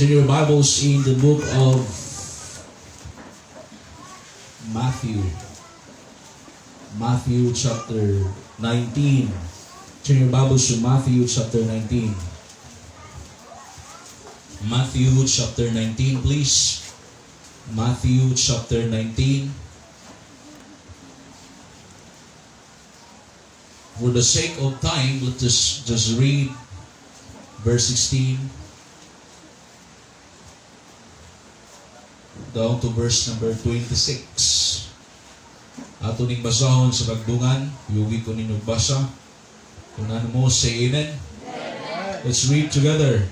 In your Bibles in the book of Matthew. Matthew chapter 19. Turn your Bibles to Matthew chapter 19. Matthew chapter 19, please. Matthew chapter 19. For the sake of time, let us just read verse 16 down to verse number 26. Ato ning basahon sa kagdungan, yugi ko ninyo basa. Kung ano mo, say amen. Amen. Let's read together.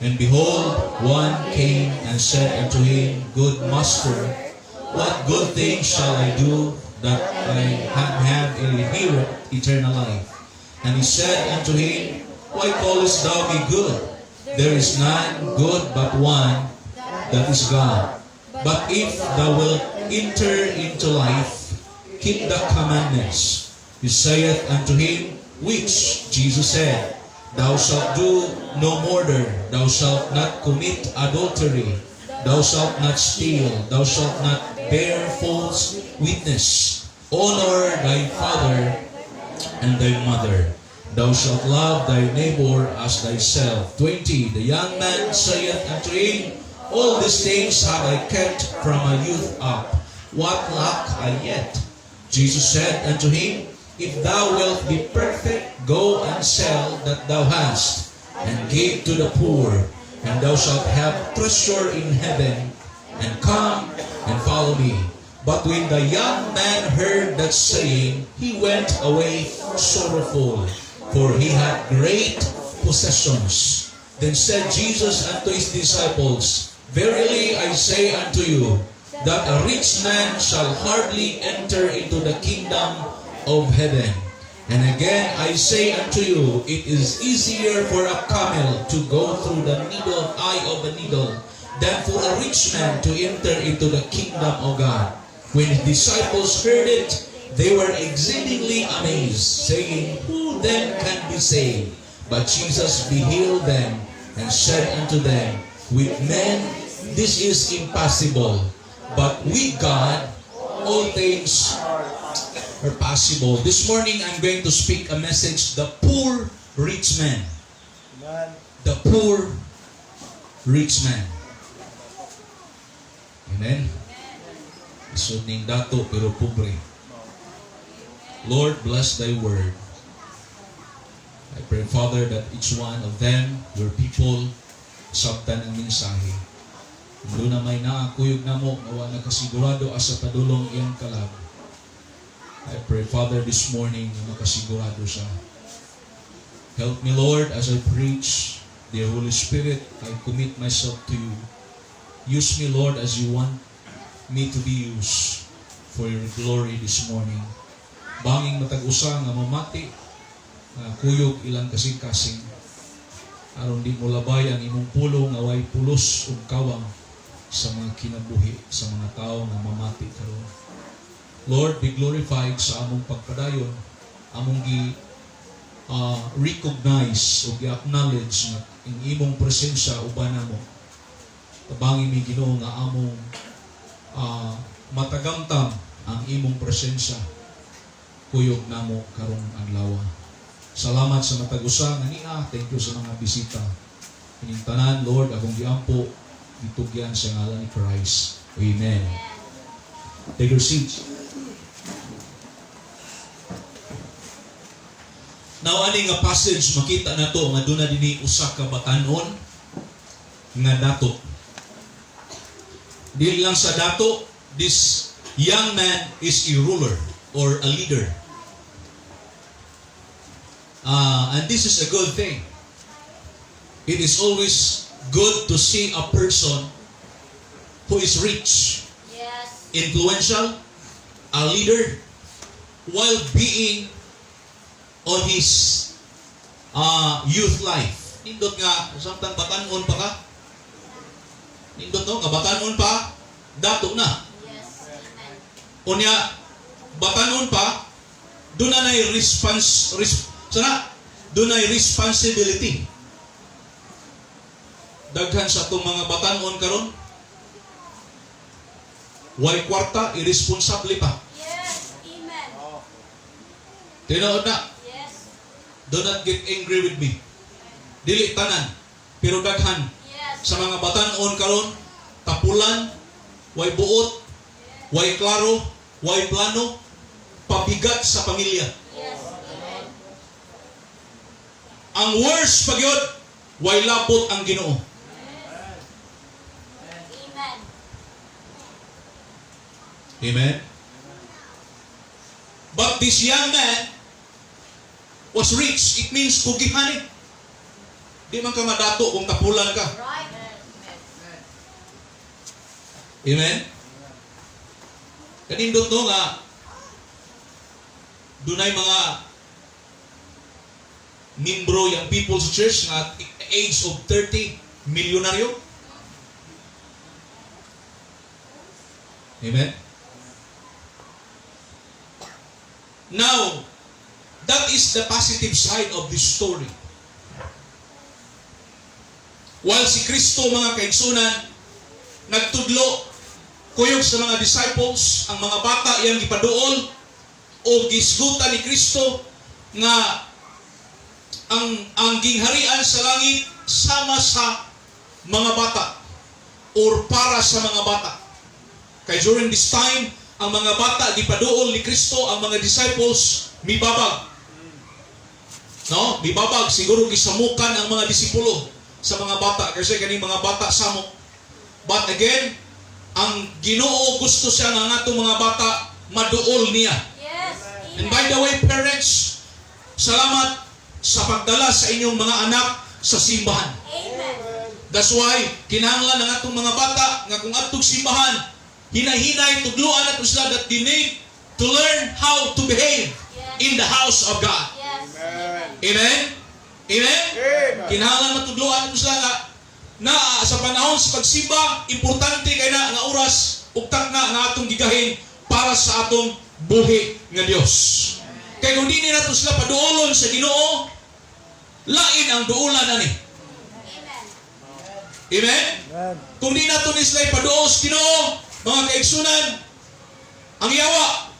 And behold, one came and said unto him, Good Master, what good thing shall I do that I have inherit eternal life? And he said unto him, Why callest thou me good? There is none good but one, that is God. But if thou wilt enter into life, keep the commandments. He saith unto him, which Jesus said, Thou shalt do no murder, thou shalt not commit adultery, thou shalt not steal, thou shalt not bear false witness, honor thy father and thy mother. Thou shalt love thy neighbor as thyself. 20. The young man saith unto him, All these things have I kept from my youth up. What lack I yet? Jesus said unto him, If thou wilt be perfect, go and sell that thou hast, and give to the poor, and thou shalt have treasure in heaven, and come and follow me. But when the young man heard that saying, he went away sorrowful, for he had great possessions. Then said Jesus unto his disciples, Verily I say unto you, that a rich man shall hardly enter into the kingdom of heaven. And again I say unto you, it is easier for a camel to go through the eye of a needle, than for a rich man to enter into the kingdom of God. When his disciples heard it, they were exceedingly amazed, saying, Who then can be saved? But Jesus beheld them, and said unto them, With men this is impossible, but with God all things are possible. This morning I'm going to speak a message, the poor rich man. The poor rich man. Amen. Isod ning dato pero pobre. Lord, bless thy word. I pray, Father, that each one of them, your people, sabtan ang mensahe. Doon na may naakuyog na mo, nawa nakasigurado asa padulong iyang kalab. I pray, Father, this morning, na nakasigurado siya. Help me, Lord, as I preach. Dear Holy Spirit, I commit myself to you. Use me, Lord, as you want me to be used for your glory this morning. Banging matag-usa nga mamati, kuyog ilang kasing-kasing. Aron di mo labay ang imong pulong away pulos ug kawang sa mga kinabuhi, sa mga tao nga mamati karon. Lord, be glorified sa among pagpadayon, among recognize o acknowledge nga ang imong presensya uban namo. Tabangin mi Ginoo nga among matagamtam ang imong presensya kuyog namo karong adlaw. Salamat sa matag-usa nga niya. Thank you sa mga bisita. Ining tanan, Lord, akong giampo, gitugyan sa ngalan ni Christ. Amen. Take your seats. Now, ani nga passage, makita na to, nga doon na din usa ka batanon, nga dato. Dili lang sa dato, this young man is a ruler or a leader. And this is a good thing. It is always good to see a person who is rich, yes, influential, a leader, while being on his youth life. Nindot nga, samtang batanon pa ka? Nindot no, nga batanon pa, dato na. Yes. Unya, batanon pa, doon na responsibility. daghan sa atong mga batanon karon. Way kwarta, irresponsable pa. Yes. Amen. Tinood na. Yes. Do not get angry with me. Dili tanan, pero daghan Yes. sa mga batanon karon, tapulan, way buot, way klaro, way plano, pabigat sa pamilya. Yes. Amen. Ang worst pagyod, way labot ang Ginoo. Amen. Amen. But this young man was rich. It means kugihan. Di man ka madato kung tapulan ka. Right. Amen. Kanindot no nga dunay mga membro yang People's Church nga at age of 30 milyonaryo. Amen. Now, that is the positive side of this story. While si Kristo mga kaigsunan nagtudlo kuyog sa mga disciples, ang mga bata iyang gipaduol o gisgutan ni Kristo nga ang gingharian sa langit sama sa mga bata or para sa mga bata. Kay during this time, ang mga bata gipaduol ni Kristo, ang mga disciples mibabag. No? Mibabag, siguro gisamukan ang mga disipulo sa mga bata kasi kaning mga bata samok. But again, ang Ginoo gusto siya nga ngatong mga bata maduol niya. Yes. And by the way, parents, salamat sa pagdala sa inyong mga anak sa simbahan. Amen. That's why kinahanglan ang atong mga bata nga kung atong simbahan, hinahinay tudloan nato sila that they need to learn how to behave in the house of God. Yes. Amen? Amen? Kinahanglan matudloan nato sila na sa panahon sa pagsimba, importante kay na nga oras ugtak nga atong gigahin para sa atong buhi nga Dios. Kay kung di nato sila paduolon sa Ginoo, lain ang duulan ani. Amen. Amen? Kung di nato ni sila paduol sa Ginoo, mga kaigsunan, ang yawa,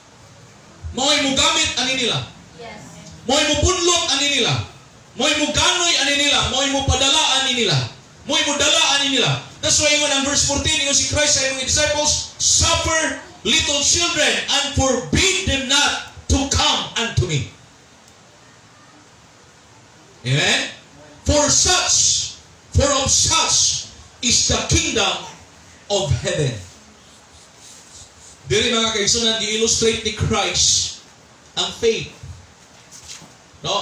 mo'y mugamit ani nila. Yes. Mo'y mubunlot ani nila. Mo'y muganoy ani nila. Mo'y mupadala ani nila. Mo'y mudala ani nila. That's why ingon ang verse 14, ingon si Christ sa mga disciples, suffer little children and forbid them not to come unto me. Amen? For of such is the kingdom of heaven. Diri mga kaigsunan, gi-illustrate ni Christ ang faith. No,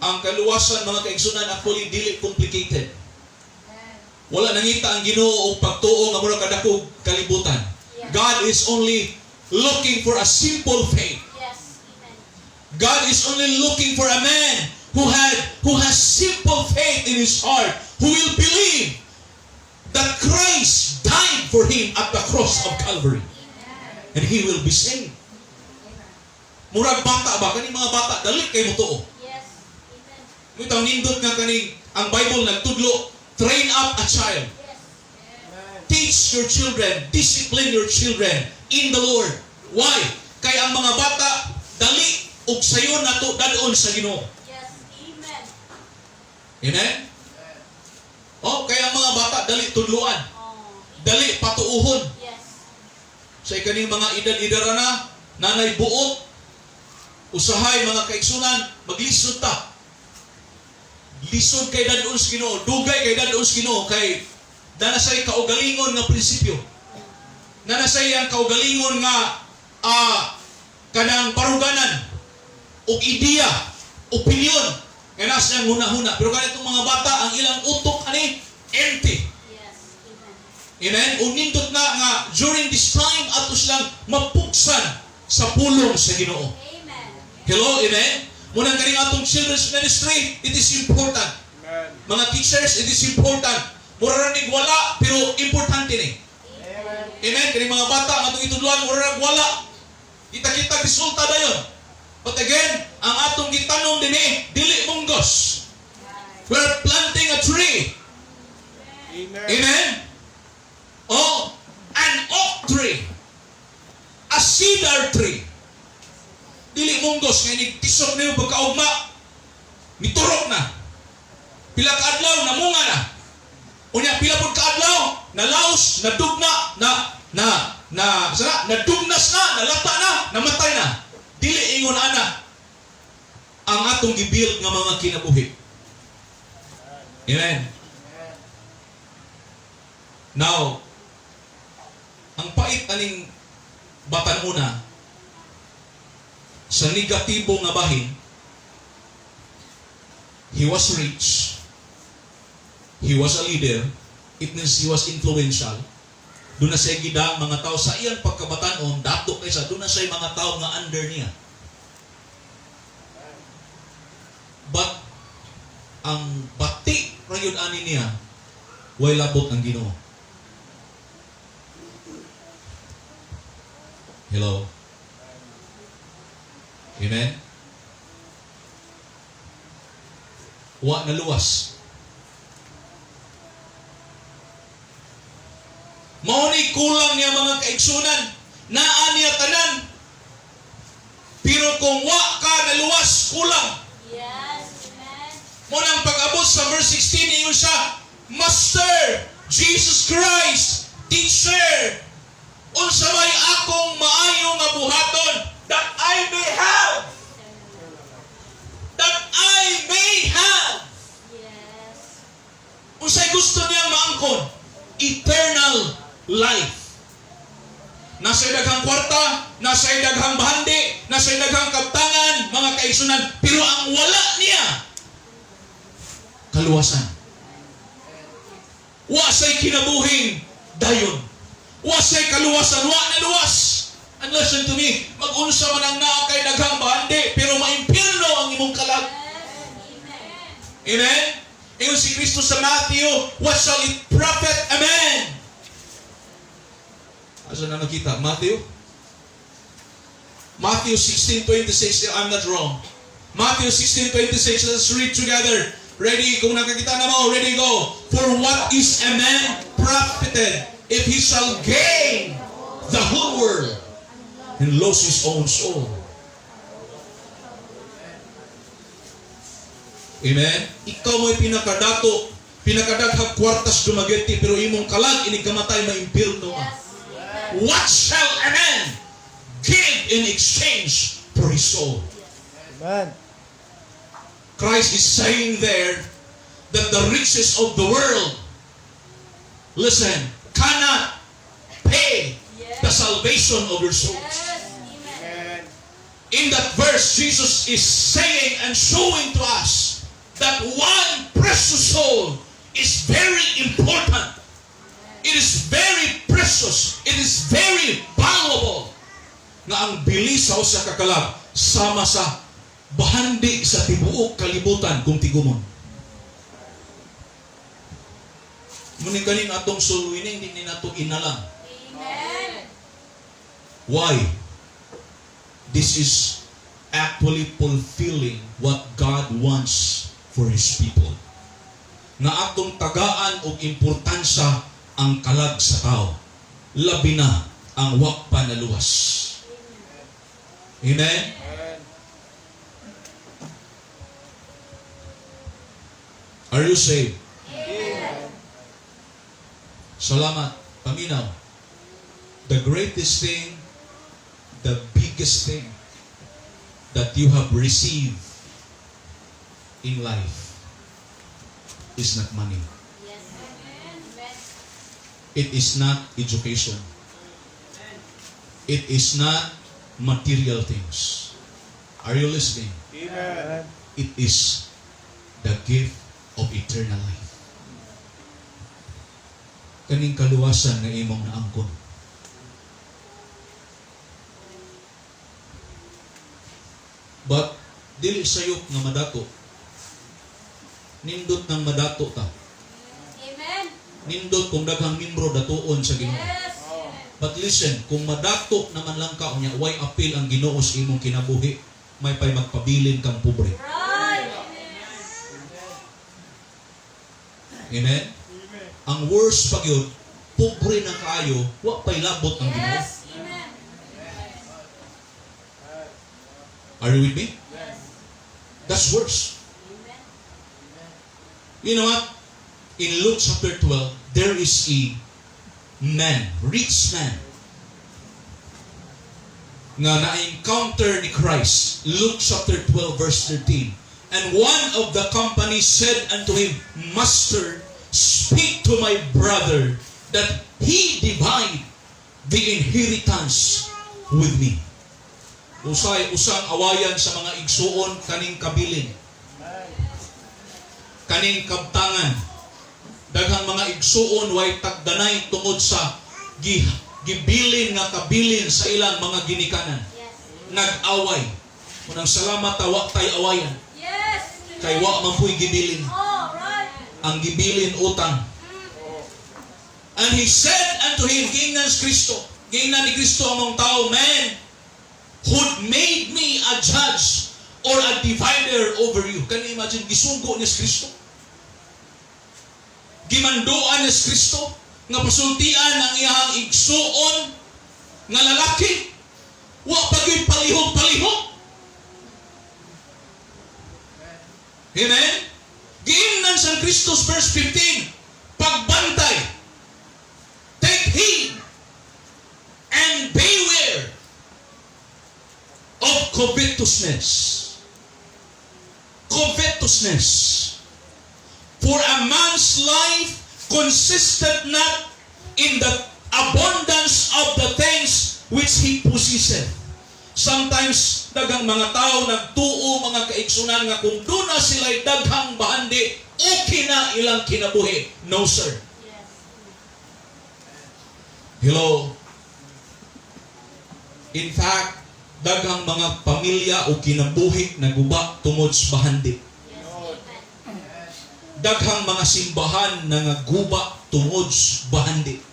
ang kaluwasan mga kaigsunan actually dili complicated. Wala nangita ang Ginoo og pagtuo nga mura kadakog kalibutan. God is only looking for a simple faith. Yes. Amen. God is only looking for a man who has simple faith in his heart, who will believe that Christ died for him at the cross of Calvary. And he will be saved. Murag bata ba? Kaning mga bata, dali kay mo tuo. Yes. Amen. Mutaw nindot nga kaning, ang Bible nagtudlo, train up a child. Yes. Teach your children, discipline your children in the Lord. Why? Kay ang mga bata, dali ug sayon nato dadon sa Ginoo. Yes. Amen. Amen? Oh, kaya ang mga bata, dali tudluan. Oh. Dali patuuhon. Yes. Sa ikaning mga edad-edara na, nanay buot, usahay mga kaigsunan, maglisod ta. Lisod kay dadon sa Ginoo, dugay kay dadon sa Ginoo, kay nanasay kaugalingon nga prinsipyo. Nanasay ang kaugalingon nga kanang paruganan, o ideya, opinion, nga nasa niyang huna-huna. Pero kanitong mga bata, ang ilang utok ani, empty. Yes. Amen. Amen? Unindot nga during this time ato silang mapuksan sa pulong sa Ginoo. Amen. Hello, amen? Munang kaning atong children's ministry, it is important. Amen. Mga teachers, it is important. Mura ning wala, pero importante ni. Amen. Amen? Kaning mga bata, ang atong itudluan, mura ning wala. Kita-kita resulta dayon. But again, ang atong gitanom dinhi, dili munggos. We're planting a tree. Amen? Oh, an oak tree. A cedar tree. Dili munggos nga tisok niyo pagkaugma. Miturok na. Pila ka adlaw namunga na. Unya pila pud ka adlaw nalaos, nadugna, nadugnas na, nalata na, namatay na. Dili ingon ana ang atong gibuild nga mga kinabuhi. Amen. Now, ang pait aning batanuna sa negatibo nga bahin, he was rich, he was a leader, it means he was influential. Doon na siya gidang mga tao sa iyang pagkabatanon, dato kaysa doon na siya mga tao nga under niya. But ang bati rayon ani niya, way labot ng Ginoo. Hello? Amen? Wa na luwas. Mao ni kulang niya mga kaigsunan. Naa niya tanan. Pero kung wa ka naluwas, kulang. Yes. Amen. Mo nang pag-abot sa verse 16 iyon siya, Master, Jesus Christ, Teacher, unsa may akong maayo nga buhaton that I may have. That I may have. Yes. Unsay gusto niyang maangkon? Eternal life. Nasa daghang kwarta, nasa daghang bahandi, nasa daghang kabtangan, mga kaigsunan, pero ang wala niya, kaluwasan. Wa say kinabuhing dayon. Wa say kaluwasan, wa na luwas. And listen to me, mag-unsa man ang naa kay daghang bahandi, pero maimpyerno ang imong kalag. Amen. Amen? Ingon si Kristo sa Matthew, what shall it profit a man? Asa na nakita? Matthew 16:26, I'm not wrong. Matthew 16:26, let's read together. Ready? Kung nakakita na mo, ready, go. For what is a man profited if he shall gain the whole world and lose his own soul? Amen? Ikaw mo'y pinakadaghag kwartas dumageti, pero imong kalag, inigamatay maimpirno ka. Yes. What shall a man give in exchange for his soul? Amen. Christ is saying there that the riches of the world, listen, cannot pay the salvation of your souls. Yes. Amen. In that verse, Jesus is saying and showing to us that one precious soul is very important. It is very precious. It is very valuable. Nga ang bilisaw sa kakalab, sama sa bahandi sa tibuok kalibutan kung tigumon. Muning ganin atong suluining, hindi nato inalang. Amen. Why? This is actually fulfilling what God wants for His people. Nga atong tagaan og importansya ang kalag sa tao. Labi na ang wakpa na luwas. Amen? Are you saved? Amen. Salamat. Paminaw. The greatest thing, the biggest thing that you have received in life is not money. Yes. Amen. It is not education. It is not material things. Are you listening? Amen. It is the gift of eternal life. Kaning kaluwasan na imong naangkon. But dili sayop nga madato. Nindot ng madato ta. Amen. Nindot kung daghang membro datuon sa Ginoo. Yes. But listen, kung madato naman lang ka unya, why appeal ang Ginoo sa imong kinabuhi? May pay magpabilin kang pobre. Right. Amen? ang worst pag yun, pobre na kaayo, wa pa'y labot ang Ginoo. Yes. Amen. Are you with me? Yes. That's worse. Amen. You know what? In Luke chapter 12, there is a man, rich man, nga na-encounter ni Christ. Luke chapter 12, verse 13. And one of the company said unto him, Master, speak to my brother that he divide the inheritance with me. Usang awayan sa mga igsuon kaning kabilin, kaning kabtangan. Daghang mga igsuon way tagdanay tungod sa gibilin nga kabilin sa ilang mga ginikanan. Yes. Nag-away. Unang salamat wa tay awayan. Yes. Kay wa man puy gibilin. Oh, right. Ang gibilin utang. And he said unto him, Gingnan si Kristo. Gingnan ni Kristo among tao, man, who made me a judge or a divider over you. Can you imagine? Gisugo ni Kristo. Gimanduan ni Kristo nga pasultian ang iyang igsuon nga lalaki. Wa pagyoy palihog-palihog. Amen? Giingnan sa Kristo, verse 15, pagbantay, take heed and beware of covetousness. Covetousness. For a man's life consisted not in the abundance of the things which he possesseth. Sometimes, daghang mga tao nagtuo mga kaigsunan nga kung doon na sila'y daghang bahandi, okay na ilang kinabuhi. No, sir. Yes. Hello? In fact, daghang mga pamilya o kinabuhi naguba tungod sa bahandi. Yes. Amen. Daghang mga simbahan na naguba tungod sa bahandi.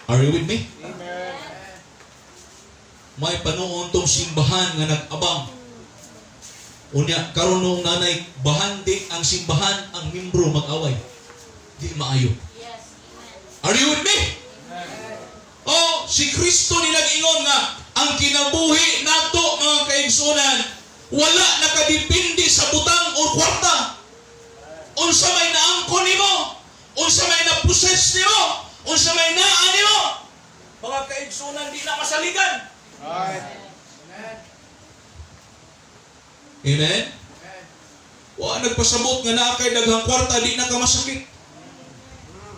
Are you with me? Amen. May panuon tong simbahan nga nag-abang. Unya, karon nung nanay, bahandi ang simbahan, ang membro mag-away. Di maayo. Yes. Amen. Are you with me? Oh, si Kristo ni nag-ingon nga, ang kinabuhi nato mga kaigsunan, wala nakadipindi sa butang o kwarta. Unsa may naangkon nimo, unsa may naposes nimo, unsa may naa nimo. Mga kaigsunan di na masaligan. Right. Amen? Wa nagpasabot nga na kay daghang kwarta di na ka masakit.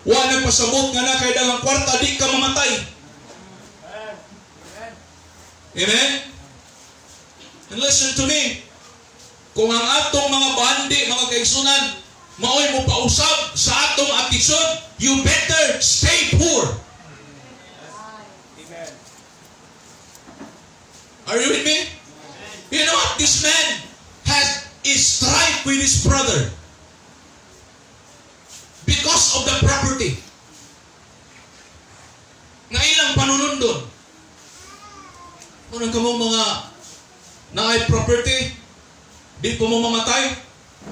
Wa nagpasabot nga na kay daghang kwarta di ka mamatay. Amen? And listen to me. Kung ang atong mga bandi, mga kaigsunan, maoy mo pausab sa atong attitude, you better stay poor. Amen. Are you with me? You know what? This man is strife with his brother because of the property. Nga ilang panunundon. Kung kamo mga naay property, di ko mo mamatay,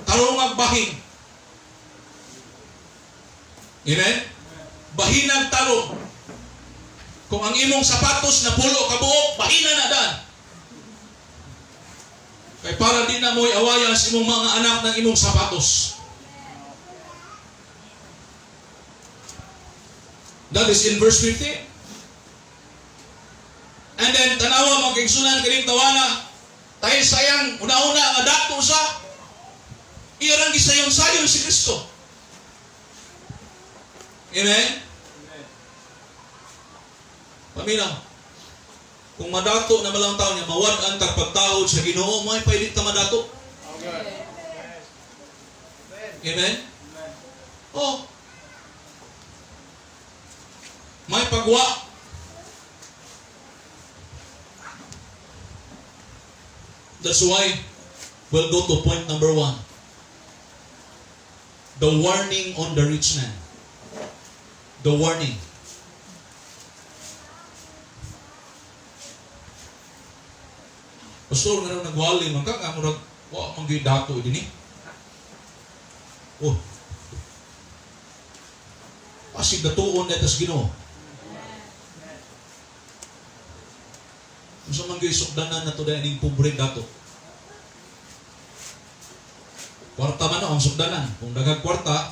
tarong magbahing. Amen? Bahinag tarong. Kung ang imong sapatos na pulo kabuok, bahina na dan. Kay para di na mo'y awayan sa imong mga anak ng imong sapatos. That is in verse 15. And then, tanawa mga kaigsunan kaning tawana, tayo sayang, una-una, nga dato sa, iyarang gisayon-sayon si Kristo. Amen? Paminaw, kung madato na malang taon niya, mawad ang tagpagtahod sa Ginoo, may pwede ka madato. Okay. Amen? Oh. May pagwa. That's why we'll go to point number 1. The warning on the rich man. The warning. Pastor, nga nang nagwali man ka, murag, wa, manggay dato din eh. Oh. Pasig datuon na tas Ginoo. Unsa man gyud sukdanan nato dahil ning pobre dato. Kwarta man ang sukdanan. Kung daghang kwarta,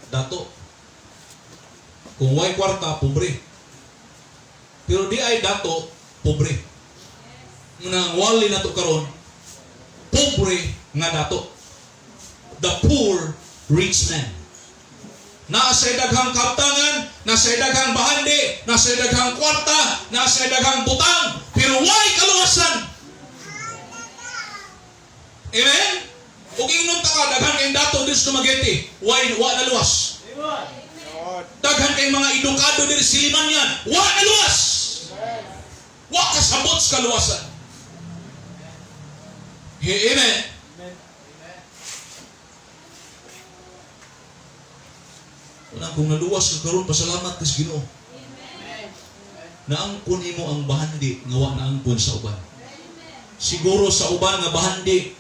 dato. Kung way kwarta, pobre. Pero di ay dato, pobre. Nang wali na to karon, pobre nga dato. The poor rich man. Nasa daghang kaptangan, nasa daghang bahandi, nasa daghang kwarta, nasa daghang butang, pero way kaluwasan. Amen? Ug ingnon ta ka daghan kay dato dito sa Magete, wa na luwas. Daghan kay mga edukado diri sa Limanyan, wa na luwas. Wa kasabot sa kaluwasan. Amen. Una, kung naluwas ka karon, pasalamat ka sa Ginoo. Naangkon imo ang bahandi nga wa naangkon sa uban. Siguro sa uban nga bahandi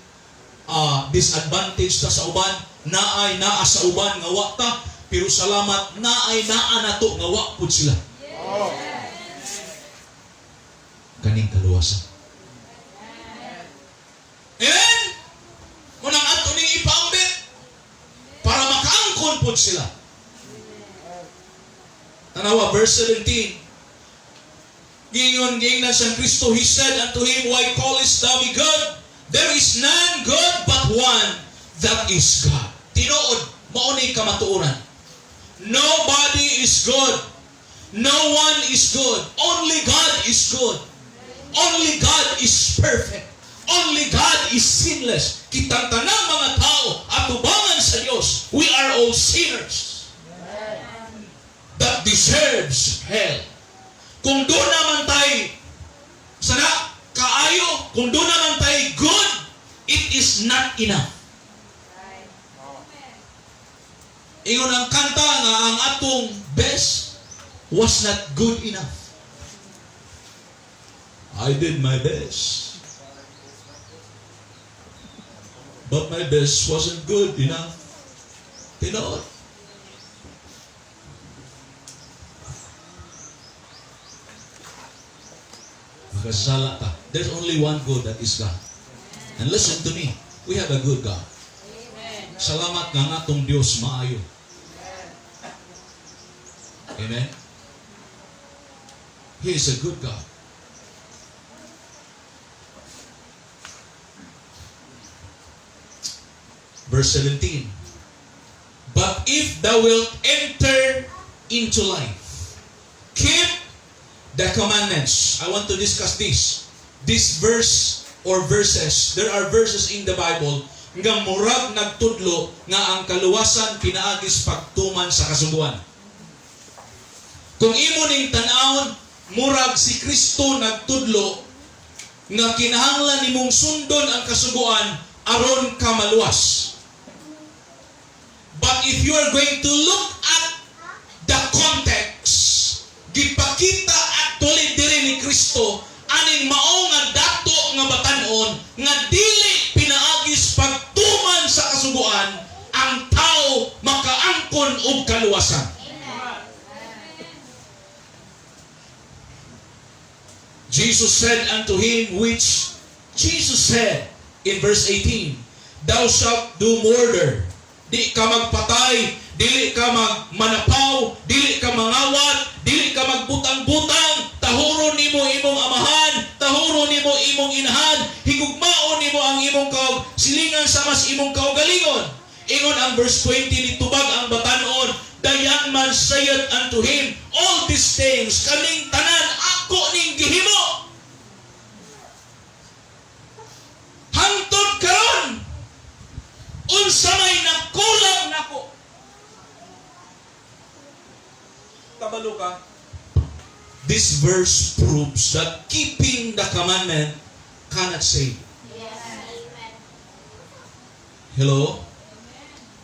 disadvantage ta sa uban, naay naa sa uban nga wa ta, pero salamat naay naa nato nga wa pud sila. Kaning kaluwasan. Amen. Munang ato ning ipaambit para makaangkon pud sila. Tanawa, verse 17. Gingon na San Kristo, He said unto him, Why callest thou me good? There is none good but one, that is God. Tinuod, mauni kamatuoran. Nobody is good. No one is good. Only God is good. Only God is perfect. Only God is sinless. Kitang tanang mga tao atubangan sa Diyos. We are all sinners that deserves hell. Kung doon naman tayo sana kaayo, kung doon naman tayo good, it is not enough. Ingon ang kanta nga ang atong best was not good enough. I did my best, but my best wasn't good enough. Tinood. Makasala ka. There's only one God, that is God. And listen to me, we have a good God. Salamat nga nga tong Diyos maayo. Amen? He is a good God. Verse 17. But if thou wilt enter into life, keep the commandments. I want to discuss this. This verse or verses, there are verses in the Bible nga murag nagtudlo nga ang kaluwasan pinaagis pagtuman sa kasubuan. Kung imo ning tan-awon, murag si Kristo nagtudlo nga kinahanglan nimong sundon ang kasubuan aron ka maluwas. But if you are going to look at the context, gipakita actually diri ni Kristo aning mao nga dato nga batan-on nga dili pinaagis pagtuman sa kasubuan ang tao makaangkon og kaluwasan. Jesus said unto him, which Jesus said in verse 18, Thou shalt do murder. Di ka magpatay, dili ka magmanapaw, dili ka mangawat, dili ka magbutang-butang, tahuron nimo imong amahan, tahuron nimo imong inahan, higugmaon nimo ang imong silingan sa mas imong kaugalingon. Ingon ang verse 20 nitubag ang batan-on, the young man saith unto him, All these things, kaning tanan ako ning gihimo. Hangtod karon, unsa may nakulang nako. Kabalo ka? This verse proves that keeping the commandment cannot save. Hello?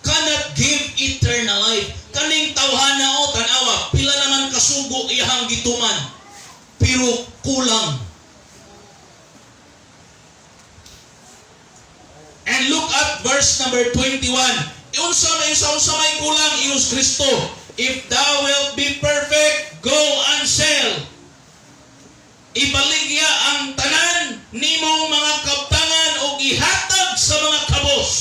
Cannot give eternal life. Kaning tawhana o tanawa, pila naman kasugo iyang gituman, pero kulang. And look at verse number 21. Unsa may kulang iyos Kristo. If thou wilt be perfect, go and sell. Ibaligya ang tanan nimong mga kabtangan o ihatag sa mga kabos.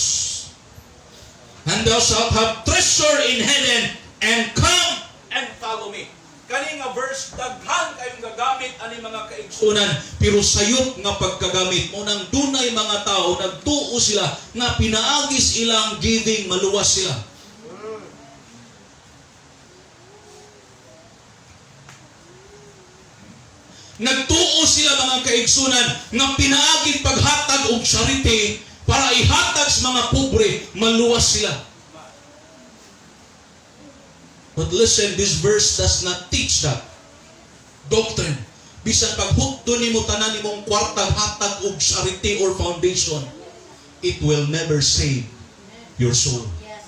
And thou shalt have treasure in heaven, and come and follow me. Kani nga verse, daghan kayong gagamit ani mga kaigsunan, pero sayop nga pagkagamit mo nang dunay mga tao, nagtuo sila, nga pinaagis ilang giving, maluwas sila. Nagtuo sila mga kaigsunan nga pinaaging paghatag og charity para ihatag sa mga pobre, maluwas sila. But listen, this verse does not teach that doctrine. Bisan paghutdo nimo tanan nimong kwartang hatag og charity or foundation, it will never save your soul. Yes.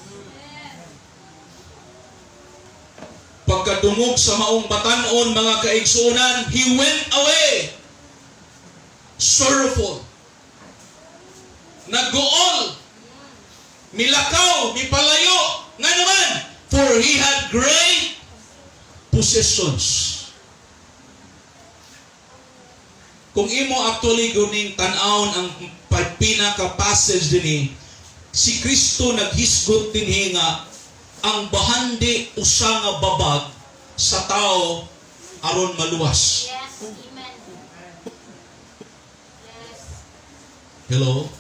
Pagkadungog sa maong batanon mga kaigsunan, he went away sorrowful. Naggool, milakaw, mipalayo, nga naman, for he had great possessions. Kung imo actually guning tan-awon ang pinaka-passage dinhi, si Kristo naghisgot dinhi nga ang bahandi usa nga babag sa tao aron maluwas. Yes. Amen. Yes. Hello?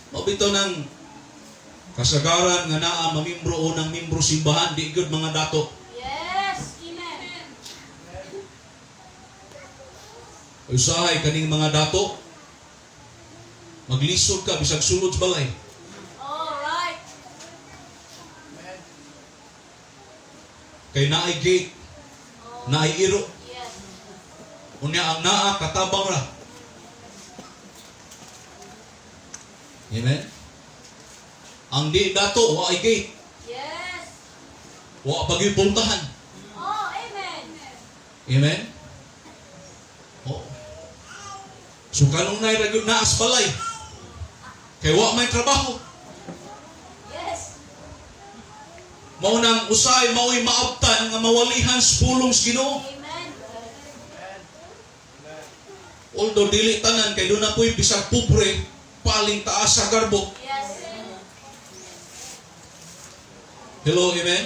Mabito ng kasagaran nga naa mamembro o ng membro simbahan, di good mga dato. Yes. Amen. Usahay kaning mga dato, maglisod ka, bisag sulod sa balay. All right. Kay naay gate, Oh. naay iro. Yes. Unya ang naa, katabang ra. Amen? Ang di dato, wa ay gate. Yes. Wa bagay puntahan. Oh, amen. Amen? Oh. So kanong na iragod na asbalay. Kay wa may trabaho. Yes. Maunang usay, mao'y maabtan nga mawalihan sa pulong sa Ginoo. Amen. Although dili tanan, kay doon na po'y bisag pobre, paling taas sa garbo. Yes. Hello, amen?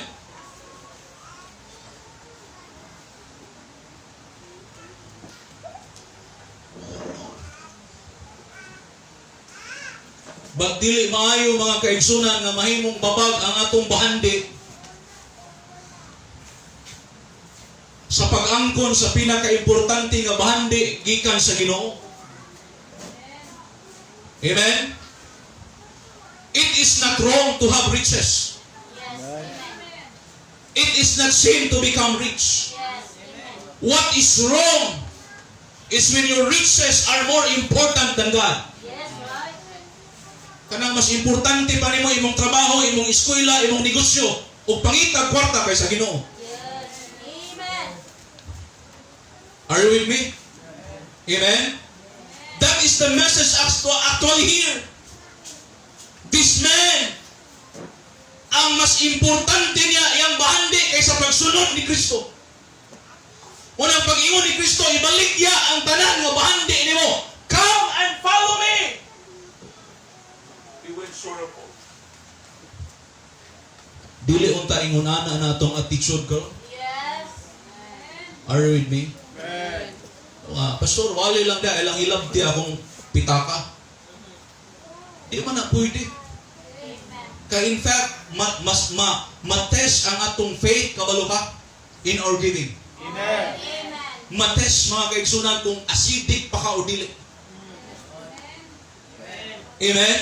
Ba't dili maayo mga kaigsunan nga mahimong babag ang atong bahandi sa pag-angkon sa pinaka-importante nga bahandi gikan sa Ginoo? Amen? It is not wrong to have riches. Yes. Amen. It is not sin to become rich. Yes. Amen. What is wrong is when your riches are more important than God. Yes. Right. Kanang mas importante pa nimo imong trabaho, imong eskwela, imong negosyo, ug pangitag kwarta kaysa Ginoo. Yes. Amen. Are you with me? Amen? That is the message actually here. This man, ang mas importante niya iyang bahandi kaysa pagsunod ni Kristo. Unang pag-ingon ni Kristo, ibalik niya ang tanan nga bahandi nimo. Come and follow me. He went sorrowful. Dili unta ingon ana na atong attitude karon. Yes. Are you with me? Amen. Pastor, wali lang dia, ilang ilabti akong pitaka. Di man na pwede. Amen. Kaya in fact, matest ang atong faith, kabalo ka, in our giving. Amen. Amen. Matest mga kaigsunan kung acidic pa ka o dili. Amen?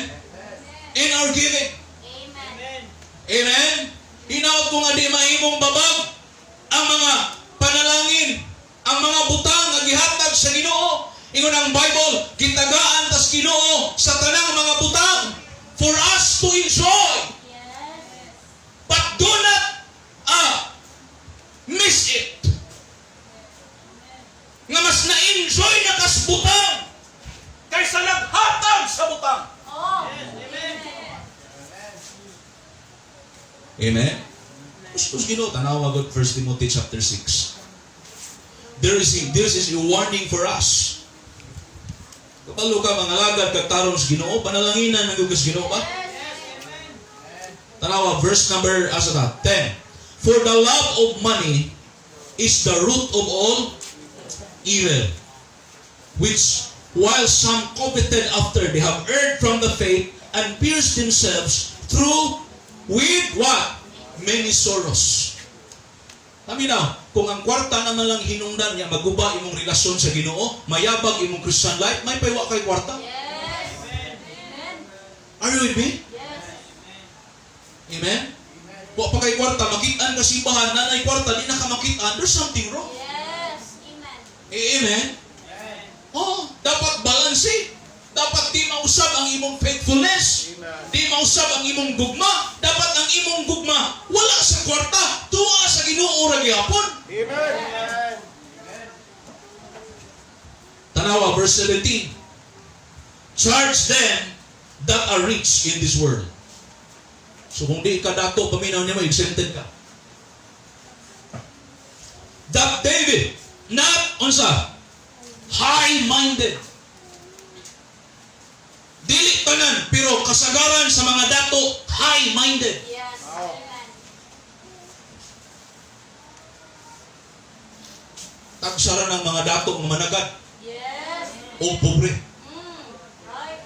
In our giving. Amen. Amen? Hinaot ko nga di mahimong babag ang mga panalangin, ang mga butang nga gihatag sa Ginoo. Ingon ang Bible, kitagaan tas Ginoo sa tanang mga butang for us to enjoy. Yes. But do not miss it. Nga mas na-enjoy na kas butang kaysa naghatag sa butang. Oh. Amen? Mas Sus Ginoo, tanawa gud 1 Timothy chapter 6. This is a warning for us. Kapalo ka mga lagad kag tarong sa Ginoo, panalanginan ng sa Ginoo ba? Tanawa verse number 10. For the love of money is the root of all evil, which while some coveted after, they have erred from the faith and pierced themselves through with what? Many sorrows. Kami na, kung ang kwarta naman lang hinungdan niya, maguba imong relasyon sa Ginoo, mayabag imong Christian life, may paywa kay kwarta. Yes. Amen. Are you with me? Yes. Amen? Wa pa kay kwarta, makitaan ka simbahan, nanay kwarta, di na ka makitaan, there's something wrong. Yes. Amen. Amen? Oh, dapat balanse. Dapat di mausab ang imong faithfulness. Di mausab ang imong gugma. Dapat ang imong gugma wala sa kwarta, tuwa sa Ginoo ra gyapon. Amen. Tanawa verse 17. Charge them that are rich in this world. So kung di ka dato paminaw niya mo, exempted ka. That David, not unsa, high-minded. Dili tanan, pero kasagaran sa mga dato, high-minded. Yes. Amen. Tagsara ng mga dato, mga managad, Yes. o pobre. Right.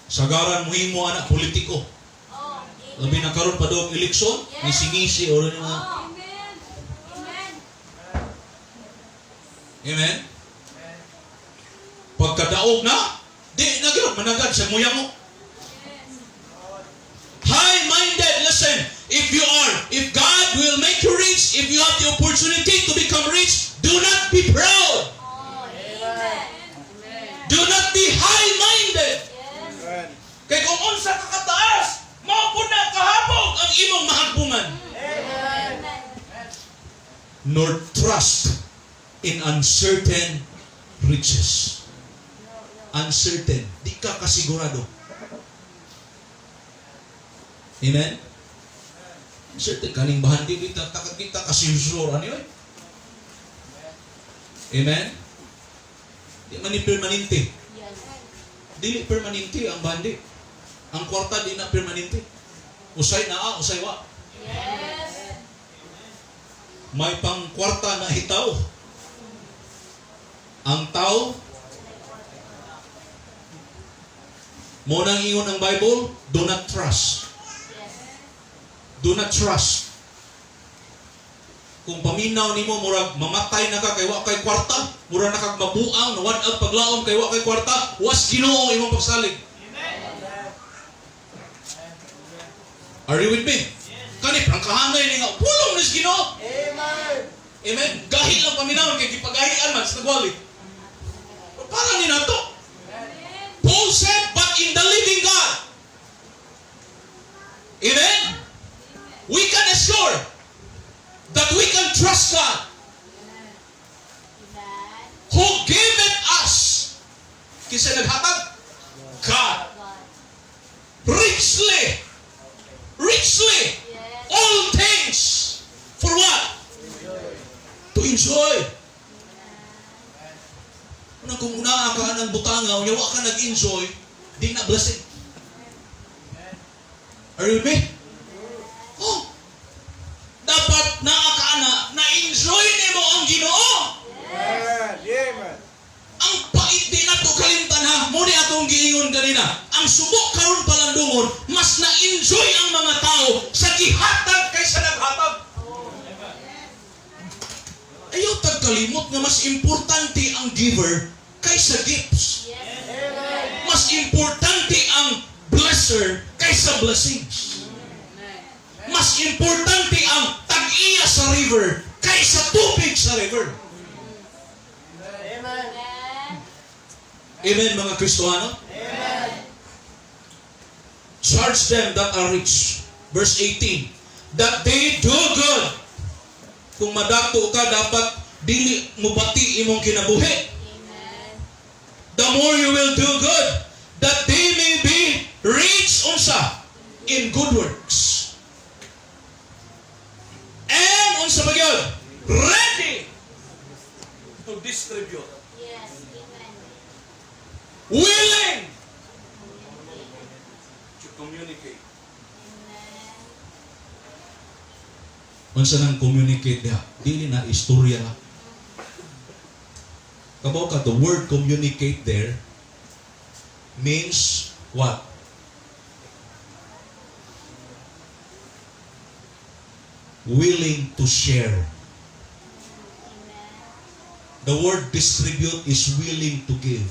Sagaran mo himo anak politiko. Oh. Labi na karon pa daw ang eleksyon, ngisi-ngisi o rin mga. Oh. Amen. Amen. Amen? Pagkadaog na, di na gyud managad sa muya mo. High-minded, listen, if God will make you rich, if you have the opportunity to become rich, do not be proud. Oh. Amen. Do not be high-minded. Yes. Amen. Kay kung unsa ka kataas, mao pud na kahabog ang imong mahagpungan. Amen. Nor trust in uncertain riches. Uncertain. Di ka kasigurado. Amen? Uncertain. Kaning bahandi kita, takag kita kasigurado niyo eh. Amen? Di man ni permanente. Yes. Dili permanente ang bahandi. Ang kwarta di na permanente. Usay na usay wa. Yes. May pang kwarta na hitaw. Ang tao, mo nang ingon ang Bible, do not trust. Yes. Do not trust. Kung paminaw nimo murag mamatay na ka kay wa kay kwarta, murag na kag mabuang na wad paglaom kay wa kay kwarta, was Ginoo imong pagsalig. Are you with me? Kani prangkahanay ni nga pulong ni Ginoo. Amen. Amen. Gahi lang paminaw kay gipagahian man sa nagwali. Para ni nato. Paul said, but in the living God. Amen? We can assure that we can trust God Amen. who gave it us. Kinsa naghatag? God. God. Richly. Richly. Yes. All things. For what? To enjoy. Kung una ka ng butangaw, yawa ka nag-enjoy, di na blessing. Are you with me? Oh, dapat naakaana, na-enjoy nimo ang Ginoo. Amen. Amen. Ang pait di na to kalimtan ha. Muna atong giingon kanina. Ang subok karon palandungon, mas na-enjoy ang mga tao sa gihatag kaysa naghatag. Ayaw tagkalimot nga mas importante ang giver kaysa gifts. Yes. Mas importante ang blesser kaysa blessings. Mas importante ang tag-iya sa river kaysa tubig sa river. Amen. Amen mga Kristohano? Charge them that are rich. Verse 18. That they do good. Kung madato ka, dapat dili mo bati imong kinabuhi. The more you will do good, that they may be rich unsa in good works. sa bagyo, ready to distribute. Yes. Amen. Willing to communicate. Amen. Unsa nang communicate diha? Dili na istorya. Kabaw ka, the word communicate there means what? Willing to share. Amen. The word distribute is willing to give.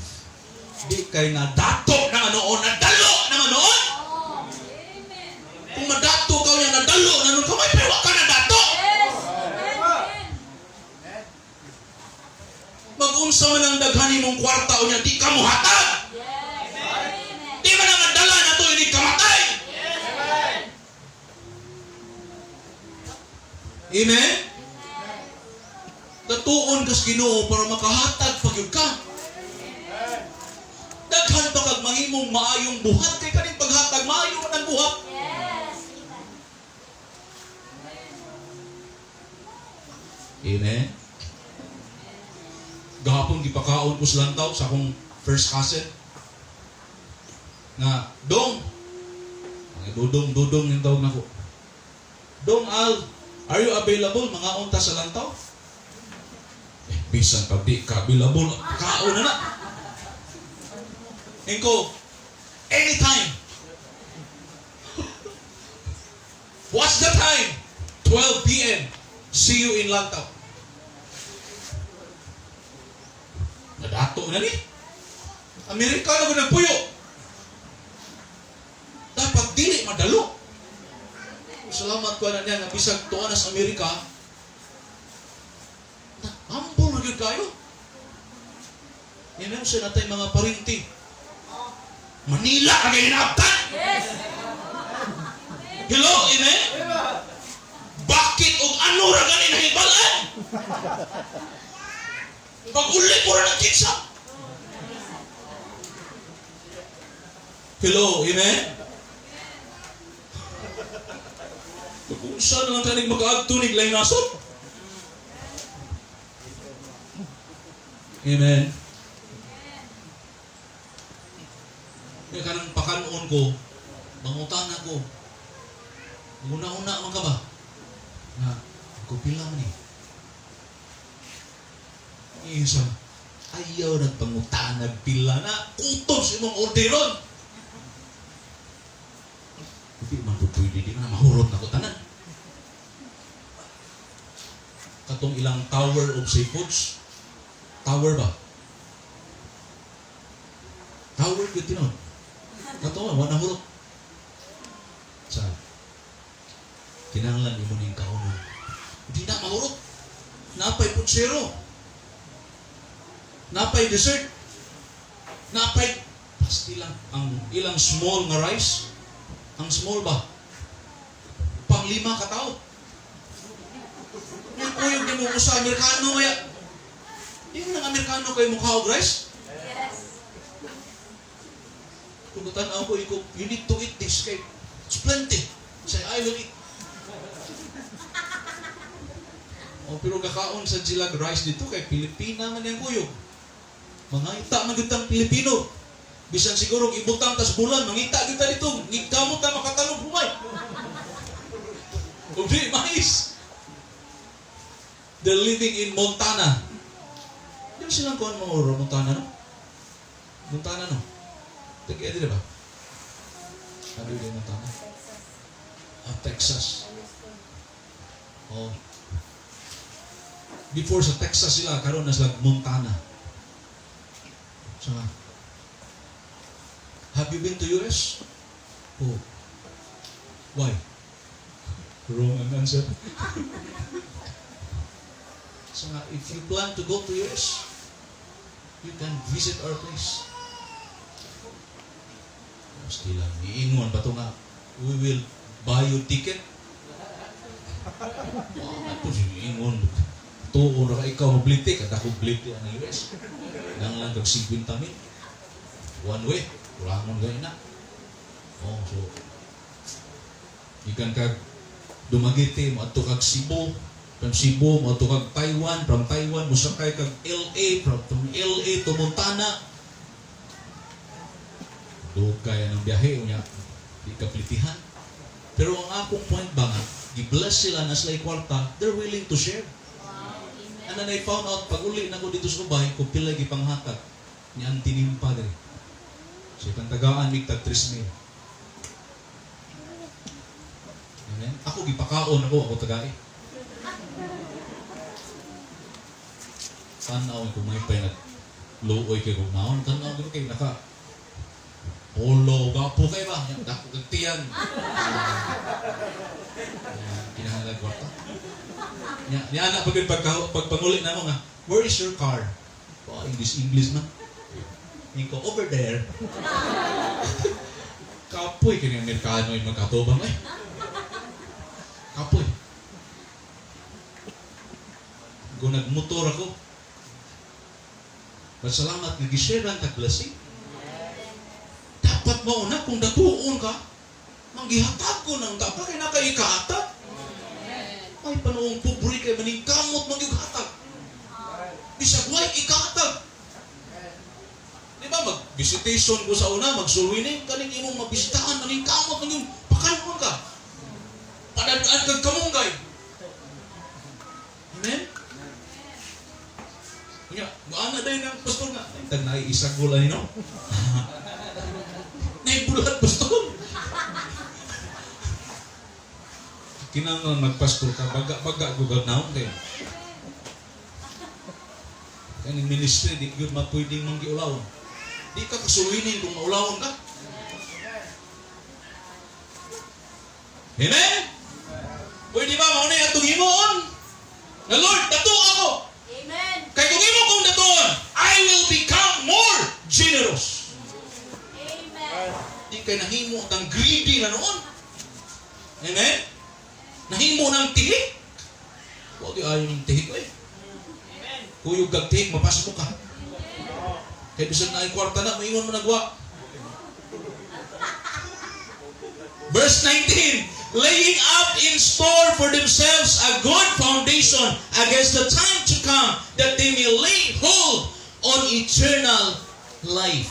Di kay na dato na noon, nadalo naman noon. Oh. Amen. Kung madato ka niya, nadalo na noon, kamay pero wa ka na dato. Yes. Amen. Mag-unsa man ang daghan mong kwarta o niya, di ka mo hatag. Yes. Amen. Di man ang madala na to, hindi ka matay. Amen? Tatuon kas Ginoo para makahatag pagyud ka. Daghan pa kag mahimong maayong buhat kay kaning paghatag maayo man ang buhat. Yes. Amen. Gahapon gipakaon ko sa lantaw sa akong first cousin nga dong. Ang dudong yung tawag nako. Dong Al, are you available mga unta sa lantaw? Bisan pag di ka available, kaon na na. Engko, anytime. What's the time? 12 p.m. See you in Lantaw. Nadato na ni. Amerikano ko nagpuyo. Dapat dili madalo. Salamat ko na niya nga bisag tuwa na sa Amerika. Humble na gyud kayo. Yan siya natay mga parinti. Manila ang ginabtan. Yes. Hello, amen? Bakit og ano ra gani nahibalan? Pag uli ko ra ng kinsa. Hello, amen? Kung saan na lang kaning mag-aagtunig laing nasod? Amen. Kaya kanang pakanon ko, mangutan ako. Una-una man ka ba? Na, kupila man eh. Isa, ayaw nagpangutan, nagpila na, kutos imong orderon. Hindi man po pwede, di man na mahurot na ko tanan. Katong ilang tower of seafoods, tower ba? Tower ko tinon. Katong wala hurot. Sa kinahanglan imo ning kaunon. Hindi na mahurot. Napay putsero. Napay dessert. Napay pasti lang ang ilang small nga rice. Ang small ba? Pang 5 ka tao. Yung kuyog ni mo sa Amerikano kaya. Di mo ng Amerikano kayo mukha og rice? Yes. Kung tanaw ko, you need to eat this kay it's plenty. Say, I will eat. O, pero kakaon sa jilag rice dito kay Pilipina man yung kuyog. Mga ita man yung Pilipino. Bisan siguro ibutang tas bulan, mangita kita dito, ngigkamot na makatalong humay. O di, mais. They're living in Montana. Yung silang kuhan mga oro, Montana, no? Montana, no? Tagi, di ba? Ano yung Montana? Texas. Oh. Before sa Texas sila, karon na sila Montana. So, have you been to US? Oh. Why? Wrong an answer. So, if you plan to go to US, you can visit our place. Gusto lang, iingon pa ito nga, we will buy you ticket. Ito si iingon. Tuon na ka ikaw mablitik, at ako blitik ang US. Nang lang kag 50 mil. One way. Kulangon gaya na. Oh, so, ikan kag dumagiti mo ato kag Cebu, From Cebu, mo to kag Taiwan, from Taiwan, musakay kag LA, from LA to Montana. Duhog kaya ng biyahe, unya, di kaplitihan. Pero ang akong point ba nga, i-bless sila na sila kwarta, they're willing to share. And then I found out, pag uli na ko dito sa bahay, kung pila gipanghatag ni Antinim Padre. So, itang tagaan, may tag 3,000. Amen? Ako, gipakaon ako tagai. Tanaw kung may pa nag-looy kayo kung naon. Tanaw ko kayo naka polo, gapo kayo ba? Dako kagtiyan. Kinahanglan kwarta. Niya anak pagpanguli na mo nga, where is your car? Oh, English man. Niko, over there. Kapoy kini Amerikano yung magkatubang eh. Kapoy. Kung nagmotor ako, masalamat nag-share ang tag-blessing. Dapat mauna kung datuon ka, manggihatag ko ng dapat kay nakaikahatag. Ay, panoong pubri kay maning kamot mangyughatag. Bisag way ikahatag. Di ba, mag-visitation ko sa una, mag-sulwining, kaning imong mabisitahan, maning kamot, maning pakalmon ka. Padadaan kag kamunggay. Amen? Kanya, maana dahil ng pastor nga. Tag na isang gula ni no? Naibulat pastor. Kinangan magpastor ka, baga gugal naon kayo. Kaning ministry, di yun mapwedeng manggiulawon. Di ka kasuwinin kung maulawon ka. Amen? Pwede ba mauna yung itong himoon? Na Lord, dato ako. Amen. Kaya kung imo kong datoon, I will become more generous. Amen. Di kayo nahimo ng greedy na noon. Amen? Nahimo ng tihik. Huwag yung ayaw ng tihik eh. Kuyog kag tihik, mapasok ka. Kaya bisag na ay kwarta na, maingon mo nagwa. Verse 19, laying up in store for themselves a good foundation against the time to come, that they may lay hold on eternal life.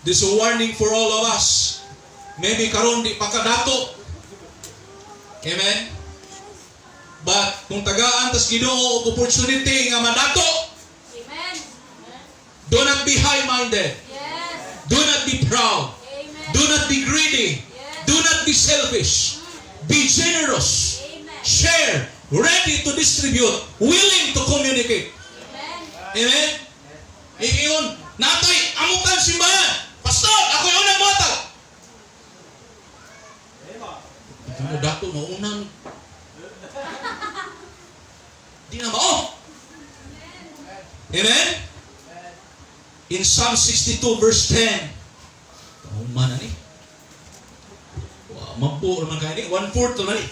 This is a warning for all of us. Maybe karon di pa kadato. Amen? But kung tagaan tas Ginoo og opportunity nga madato, Amen. do not be high-minded. Yes. Do not be proud. Amen. Do not be greedy. Yes. Do not be selfish. Be generous. Amen. Share. Ready to distribute. Willing to communicate. Amen. Amen? Iyon, natay, amutan simbahan. Pastor, ako yung unang matag. Ito mo dato, maunang. Di na mao. Amen? In Psalm 62 verse 10, kahuman na ni. Mampu naman kaya ni. 1/4 naman ni.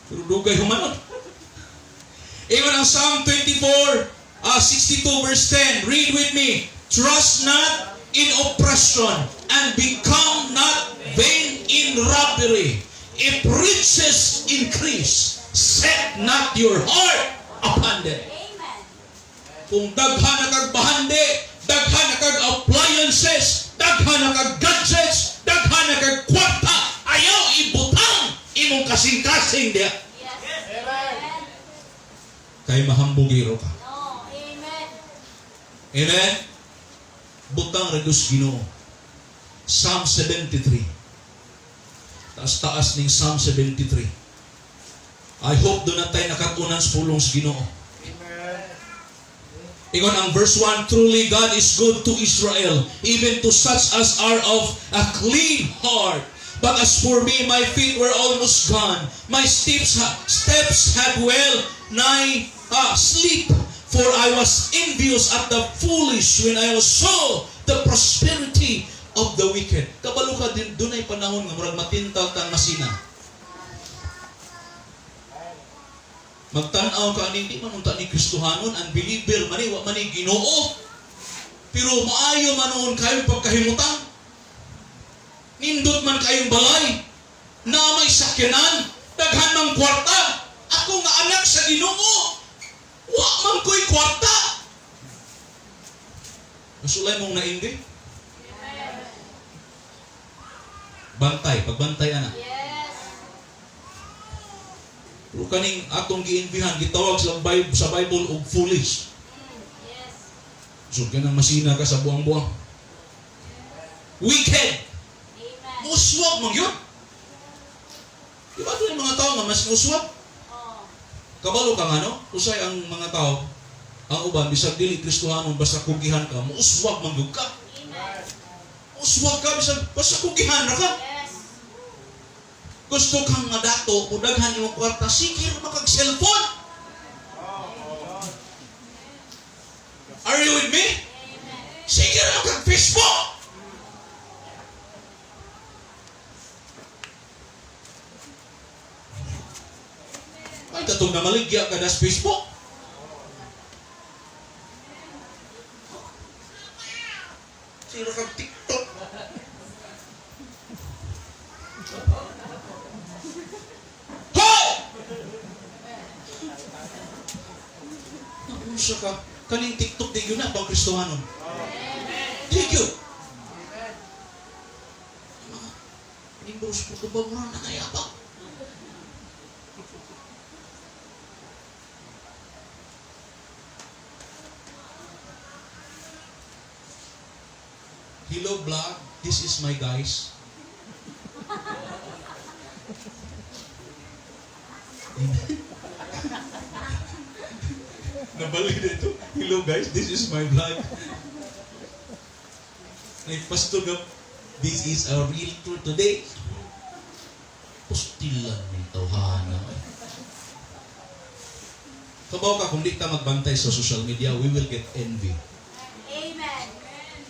Pero dugay humanon. Even ang Psalm 62 verse 10. Read with me. Trust not in oppression and become not vain in robbery. If riches increase, set not your heart upon them. Amen. Kung daghan na kag bahande, daghan na kag appliances, daghan na kag gadgets, daghan na kag kwarta, ayaw ibutang imong kasing-kasing diya. Yes. Amen. Kay mahambugiro ka. No. Amen. Amen? Butang regus Ginoo. Psalm 73. Taas-taas ning Psalm 73. I hope doon na tayo nakatunan sa pulong sa Ginoo. Amen. Ingon ang verse 1, truly God is good to Israel, even to such as are of a clean heart. But as for me, my feet were almost gone. My steps had well nigh sleep. For I was envious at the foolish when I was saw the prosperity of the wicked. Kabalo ka din, doon ay panahon nga murag matintag tang masina. Magtanaw ka hindi man unta ni Kristohanon, unbeliever man wa man ni Ginoo. Pero maayo man noon kayo pagkahimutan. Nindot man kayong balay, na may sakyanan, daghan mang kwarta. Ako nga anak sa Ginoo, wa man ko'y kwarta. Masulay mong naindi? Bantay, pagbantay ana. Yes. Pero kaning atong giinbihan, gitawag sa Bible og foolish. Yes. So ka nang masina ka sa buang-buang. Wicked. Amen. Muswag man yun. Di ba ito yung mga tao nga mas muswag? Oh. Kabalo ka nga no? Usay ang mga tao, ang uban, bisag dili Kristohanon, basta kugihan ka, muswag man yun ka. Amen. Muswag ka, bisag basta kugihan na ka. Yes. Gusto kang madato, kudaghan yung kwarta, sige makag-cellphone. Are you with me? Amen. Sige makag-Facebook. Ay, katong namaligya ka na sa Facebook. Sino kang TikTok? Hoy! Naunsa ka. Kaning TikTok di yun na pang Kristohanon. Di yun. Nimbros po ito ba muna nakayabang? Hello vlog, this is my guys. Nabalik na ito. Hello guys, this is my vlog. Nagpasto na, this is our real tour today. Pustilan ng tawhana. Kabaw ka, kung di ka magbantay sa social media, we will get envy. Amen.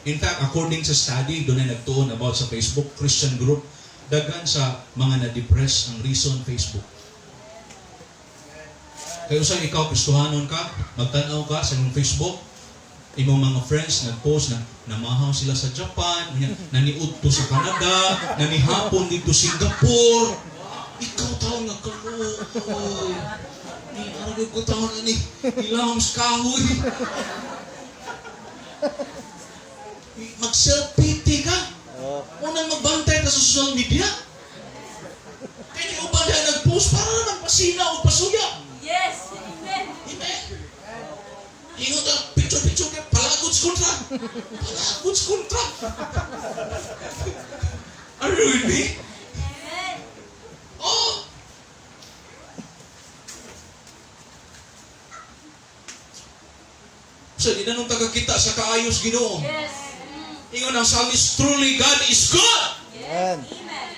In fact, according sa study, doon ay nagtuon about sa Facebook, Christian group, daghan sa mga na-depress ang reason Facebook. Kaya usang ikaw, Kristohanon ka, magtanaw ka sa iyong Facebook, imong mga friends nag-post na namahaw sila sa Japan, naniudto sa Canada, nanihapon dito Singapore. Ikaw taon nga kaluoy. Ni aragay ko taon na ni ilahom sa kahoy. Mag-self-pity ka. Unang magbantay ka sa social media. Kaya yung uban na nag-post para naman pasina o pasuya. Yes. Amen. Amen. Ingat ka, picture-picture ka, palagots kontra. Palagots kontra. Are you with me? Amen. Oh. So, di na nung tagakita sa kaayos Ginoo. Yes. Ingon ang psalmist, truly God is good. Yes. Amen.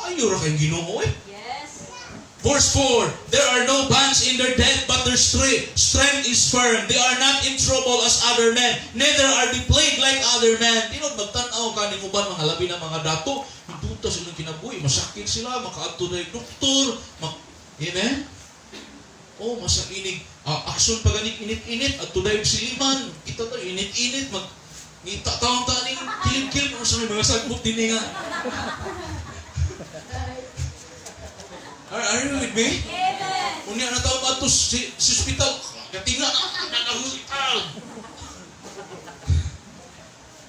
Ayaw ra kayong Ginoo eh. Yes. Verse 4, there are no bands in their death, but their strength is firm. They are not in trouble as other men, neither are they plagued like other men. Di nun, magtanaw ka ni uban mga labi ng mga dato, duta silang kinabuhi, masakit sila, makaadto na yung doktor, amen? Oh, masakinig, aksyon pa ganing init-init, at tunay siliman, kita tayo, init-init, ngita taong taning kilim-kilim, kung saan mga sagmok tininga. Are you with me? Amen. Unya na tao ba ito sa hospital? Katinga na hospital.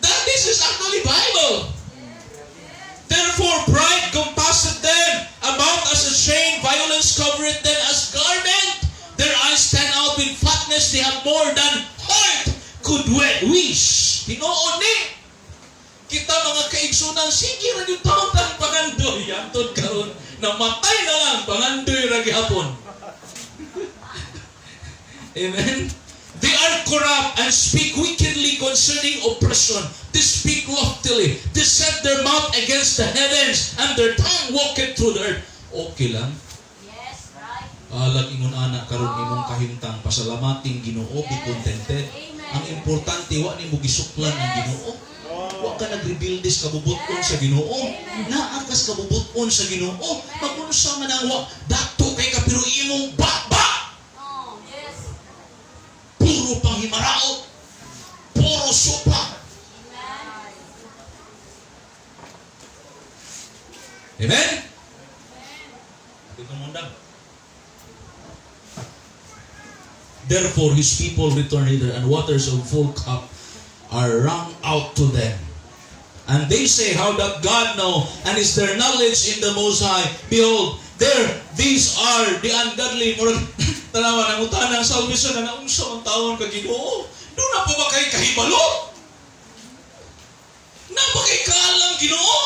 That this is actually Bible. Therefore pride compasseth them about as a shame, violence covereth them as garment. Their eyes stand out with fatness, they have more than heart could wish. Tinoon ni kita mga kaigsunan, sige rin yung taon ng pangandoy. Yantod karon, namatay na lang, pangandoy ragi hapon. Amen? They are corrupt and speak wickedly concerning oppression. They speak loftily. They set their mouth against the heavens, and their tongue walketh through the earth. Okay lang. Yes, right. Alag ingon anak karon imong kahimtang pasalamating Ginoo, be contented. Amen. Ang importante wa nimo gisuklan ang Ginoo. Wa ka nagrebuildes kabubuton sa Ginoo. Naakas kabubuton sa Ginoo. Magunsa man ang wa dato kay ka pero imong baba. Oh, yes. Puro panghimaraot. Puro sopa. Amen? Ito mundang. Therefore, his people return hither, and waters of full cup are wrung out to them. And they say, how doth God know? And is there knowledge in the Most High? Behold, these are the ungodly. Tanawa, nangutan ang salvation na naunsa ang taon ka Ginoo. Doon na po ba kayo kahibalo? Na ba kayo kaalang Ginoo?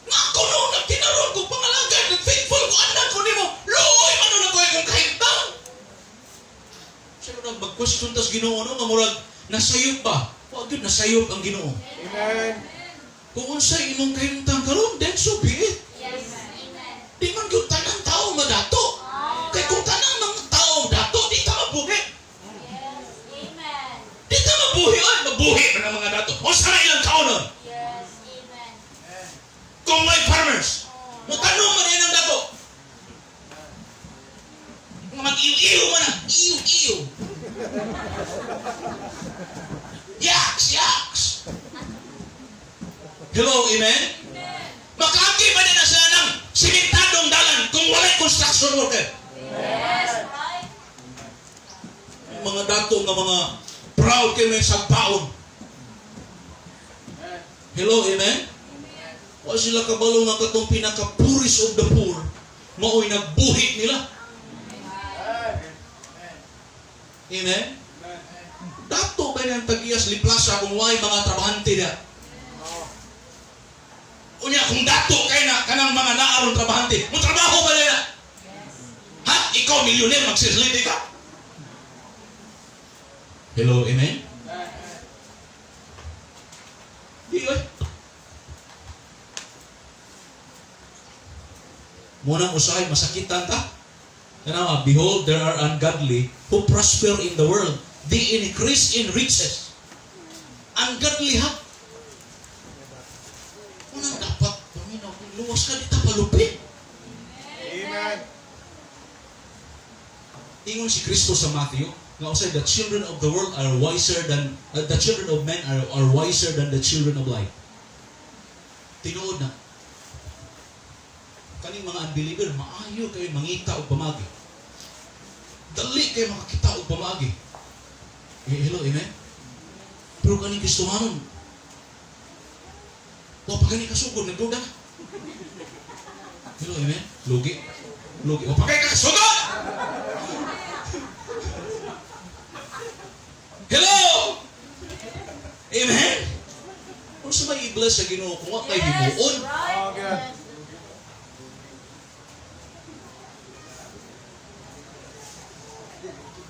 Nga ako noon, nagtinaroon kong pangalagan, nag-faithful ko, anak ko ni mo, looy, ano na ko kong kahintang? Sino na mag-question tas Ginoo, no? Mamurag, nasayop ba? Huwag yun, nasayop ang Ginoo. Amen. Kung unsay imong kahintang karon, then so be it. Yes. Amen. Di man yung tanang tao madato. Kaya kung tanang mga tao dato, di ta mabuhi. Yes. Amen. Di ta mabuhi. Ay, mabuhi pa ng mga dato. O sana ilang tao nun? Yes. Amen. Kung may farmers, mutanong man yan ang dato. Mag-iw-iw man na. Iw-iw. Yaks. Hello, amen? Makaagi ba na sila ng simentadong dalan kung wala'y construction worker? Yes. Right. Mga dato nga mga proud kayo may sagpaon. Hello, amen? O sila kabalo nga katong pinaka-poorest of the poor, mao'y nagbuhi nila. Amen? Dato ba ng tagiyas liplasa kung wa'y mga trabahante na? Unya, kung dato kayo na kanang mga naarong trabahante, mo trabaho ba nila? Ha? Ikaw, millionaire, magsisliti ka? Hello, amen? Di, oy. Munang usahay, masakitan ta? Kanawa, behold, there are ungodly who prosper in the world. They increase in riches. Ungodly ha? Unang dapat, Panginoon, kung luwas ka, di ta palupit. Amen. Ingon si Kristo sa Matthew, nga usay, the children of the world are wiser than, the children of men are wiser than the children of light. Tinuod na. Kaning mga unbeliever, maayo kayo mangita o pamagi. Dali kayo makakita o pamagi. Hello, amen? Pero kaning Kristohanon, wala pa kaning kasugod, nagduda ka. Hello, amen? Lugi. Wala pa kaning kasugod! Hello! Amen? Kung sa may i-bless sa Ginoo, kung wala kayo himuon, Oh, God.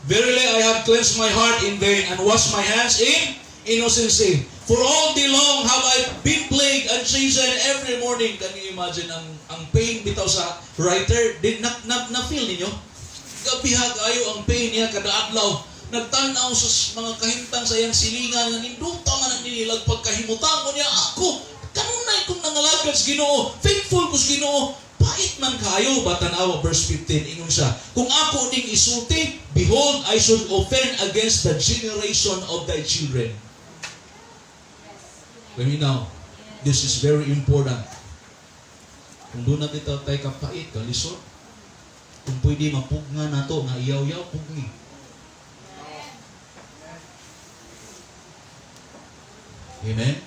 verily I have cleansed my heart in vain and washed my hands in innocency. For all day long have I been plagued and chastened every morning. Can you imagine ang pain bitaw sa writer? Did na feel ninyo? Gabihag ayo ang pain niya kada adlaw. Nagtanaw sa mga kahimtang sa iyang silingan nga ninduta man ang ninilag pagkahimutan ko niya ako. Kanunay kong nangalagad sa Ginoo, faithful ko sa Ginoo. Pait man kayo, Batanawa verse 15, ingon siya, kung ako ning isulti, behold, I should offend against the generation of thy children. Let me now, this is very important. Kung doon natin tayo kapait, kalisod, kung pwede mapugna na to, nga iyaw-yaw, pugni. Amen?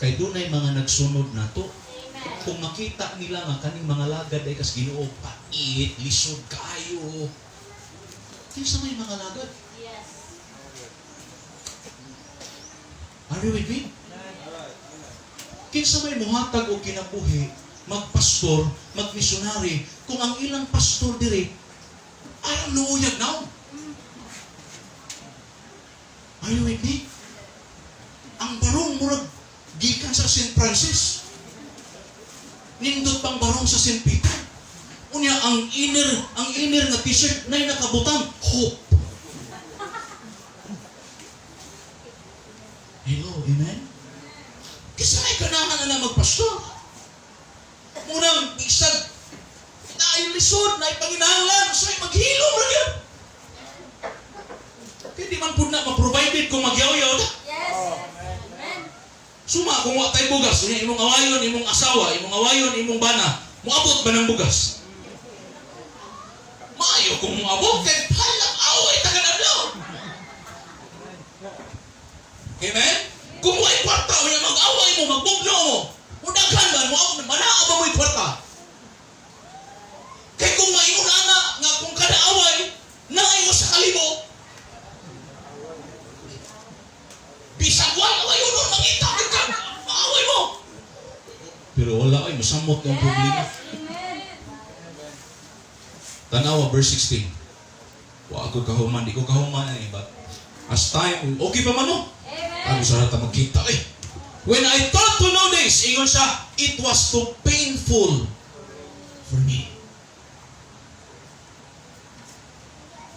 Kay doon ay mga nagsunod na to. Kung makita nila nga kaning mga lagad ay kas Ginoo, pait, lisod kayo. Kinsa may mga lagad? Yes. Are you with me? Kinsa may muhatag o kinabuhi, magpastor, magmisyonary, kung ang ilang pastor diri, ayaw luuyag now. Are you with me? Ang barong murag gikan sa St. Francis. Nindot pang barong sa St. Peter. Unya ang inner nga t-shirt na nakabutang hope. Hello, amen? Kasi may ganahan na magpastor. Munang isag na lisod, na ipanginahanglan, so ay maghilom rin yan. Kaya di man po na ma-provided kung magyaw-yaw na. Yes. Amen. Suma kung wa tay bugas, unya imong awayon, imong asawa, imong awayon, imong bana, moabot ba ng bugas? Maayo kung moabot kay halak away taga adlaw. Amen? Kung wa'y kwarta, unya mag-away mo, magbugno mo. Udaghan ba, manaa ba mo'y kwarta? Kaya kung maingon nga kung kada away, naay mo sa kalibo. Bisag wala awayon nun, mangita, maaway mo. Pero wala ay, masamot ang problema. Tanawa, verse 16. Wa ako kahuman, di ko kahuman eh, but as time, okay pa man mo? Ano sa rata magkita eh. When I thought to know this, ingon siya, it was too painful for me.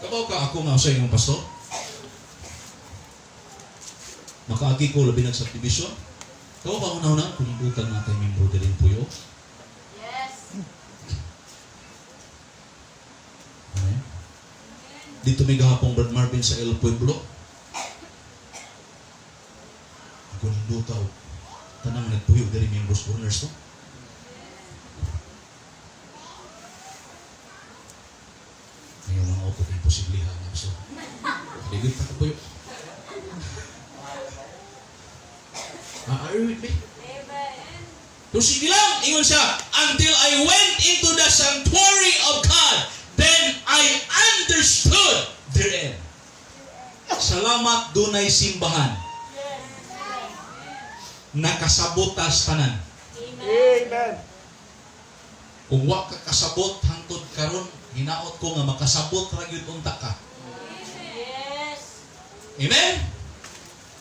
Kabaw ka ako nga sa inyong pastor? Makaagi ko labi nag-subdivision? Kabaw ba una-una? Kunibutan natin yung membro din puyo? Yes. Okay. Dito may gahapong Brad Marvin sa El Pueblo. Kunindutaw. Tanang nagpuyo dari members owners to. Ngayon mga auto kay posiblihan niya. So, ligit pa puyo. Are you with me? Amen. So sige lang, ingon siya, until I went into the sanctuary of God, then I understood therein. Salamat dunay simbahan. Nakasabotas tanan. Amen. Kung wa ka kasabot hangtod karon, hinaot ko nga makasabot ra gyud unta ka. Yes. Amen.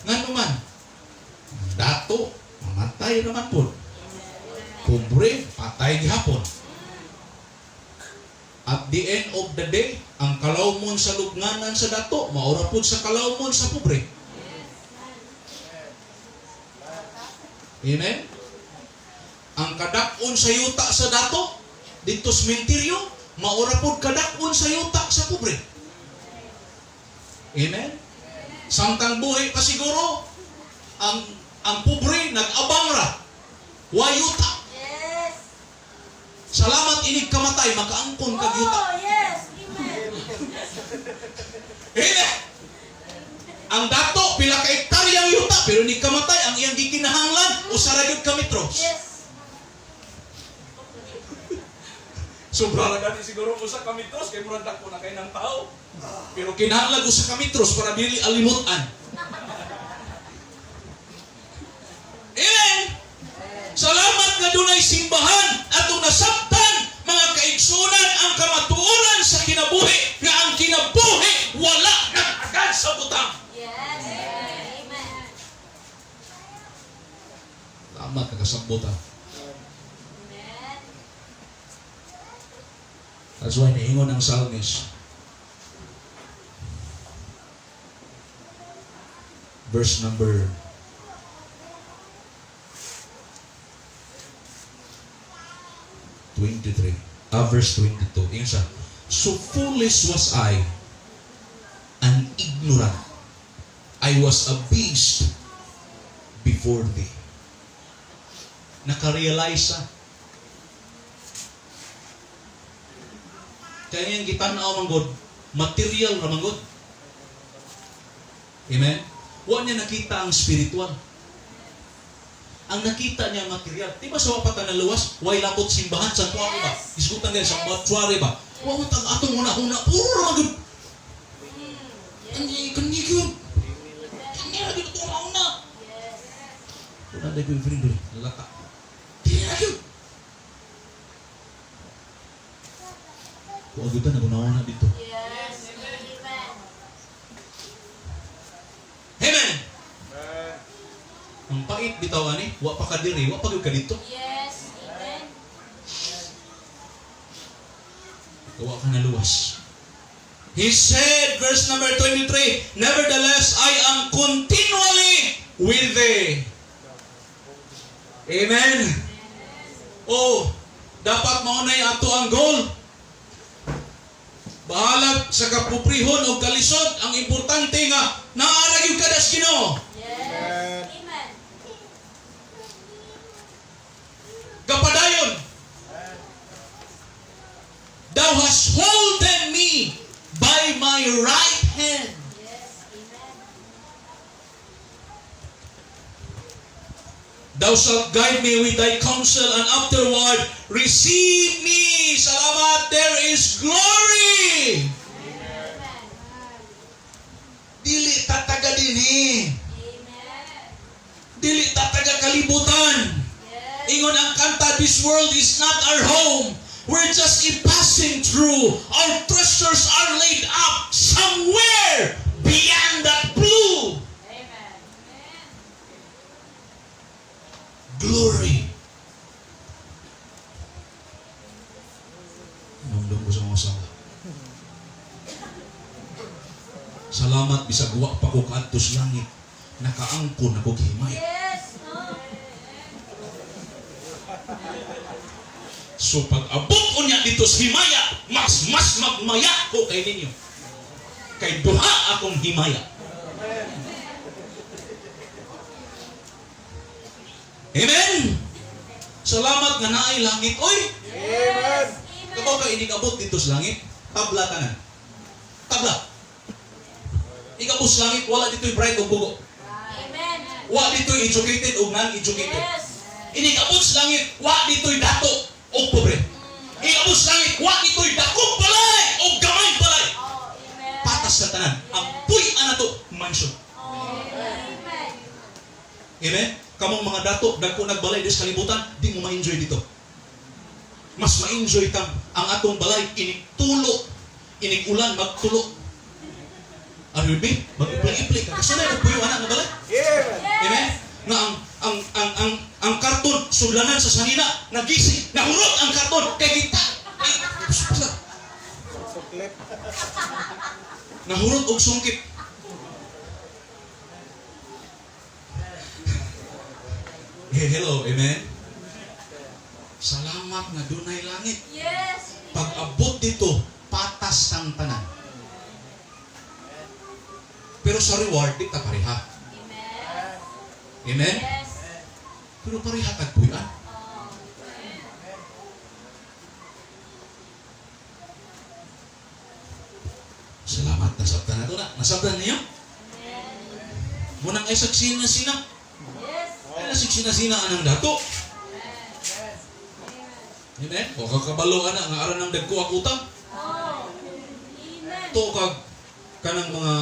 Ngano man? Dato, mamatay naman po. Pobre, patay gihapon. At the end of the day, ang kalawmon sa lugnanan sa dato, maura pud sa kalawmon sa pobre. Amen? Ang kadakon sa yuta sa dato, dito sa mentiryo, maura pud kadakon sa yuta sa pobre. Amen? Samtang buhay pa siguro, ang pobre nag-abang ra. Wa yuta. Yes. Salamat inig kamatay, makaangkon kag yuta. Oh, yes. Amen. Amen? Ang dato, pila ka hektaryang yuta, pero ni kamatay, ang iyang gikinahanglan, usara gyud ka metros. Yes. Sobra ra gani siguro usa ka metros, kay murag dako na kay ng tao. Pero kinahanglan usa ka metros para dili alimutan. Amen! Salamat nga dunay simbahan atong nasabtan mga kaigsunan ang kamatuoran sa kinabuhi nga ang kinabuhi wala nag-agad sa butang. Yes. Amen. Tama ka kasabutan. Amen. That's why niingon ang psalmist. Verse number 23. Verse 22. Ingon siya, so foolish was I and ignorant. I was a beast before thee. Nakarealize siya. Kaya yung gitanaw manggod, material ra manggod. Amen? Huwag niya nakita ang spiritual. Ang nakita niya material. Di ba sa wapatan na luwas, way lapot simbahan, sa tuwa ba? Isgutan ganyan, sa mortuary ba? Huwag matang atong huna-huna, puro ra manggod. Kanyi yun. Kanyi ra dito itong huna. Wala na yung friend doon, lalaka. Kanyi ra yun. Huwag yun na gunawa na dito. Yes. Amen. Amen! Amen. Ang pait bitaw ani, wa pa ka diri, wa pa gyud ka dito. Yes. Amen. Gawa ka na luwas. He said, verse number 23, nevertheless, I am continually with thee. Amen. Oh, dapat maunay ato ang goal. Bahalag sa kapuprihon o kalisod, ang importante nga naarag yung kadas Ginoo. Yes. Amen. right hand. Yes. Amen. Thou shalt guide me with thy counsel, and afterward receive me. Salamat, there is glory. Amen. Dili tataga dinhi. Amen. Dili tataga kalibutan. Yes. Ingon ang kanta, this world is not our home. We're just passing through. Our treasures are laid up somewhere beyond that blue. Amen. Glory. Nandun ko sa mga asawa. Salamat bisag wa pa ko kaadto sa langit. Nakaangkon ako himay. Yes. Oh. So pag abot ko niya dito sa himaya, mas magmaya ko kay ninyo. Kay duha akong himaya. Amen. Salamat nga naay langit. Oy, Amen. kabaw ka inigabot dito sa langit. Tabla tanan. Tabla. Igabot sa langit, wala dito'y bright o bugo. Amen. Wala dito'y educated o non-educated. Yes. Inigabot sa langit, wala dito'y dato o pobre. Igabot sa langit, wala dito'y dakong balay o gamay balay. Oh, amen. Patas sa tanan. Ang puy ana to, mansion. Oh, amen. Amen? Kamong mga dato, dagko nagbalay sa kalibutan, di mo ma-enjoy dito. Mas ma-enjoy kam ang atong balay, inig tulo, inig ulan, magtulo. Ano yun, babe? Mag-ipli-ipli ka. Kasi na, nagpuyo anak na balay. Amen. Amen? Na ang karton, sulanan sa sanina, nagising, nahurot ang karton, kay kita. Suklit. Nahurot og sungkit. Hello, amen? Salamat na dunay langit. Yes. Pag abot dito, patas ang tanan. Pero sa reward, di ta pareha. Amen. Amen? Yes. Pero pareha tagpuyan. Oh. Salamat, nasabtan na ito na. Nasabtan niyo? Amen. Munang ay saksihin na sina. Yes. Ay nasiksin na sina anang dato. Amen? O kakabalo ka na, nga aran ng dagko ang utang. Oh. Amen. To kag kanang mga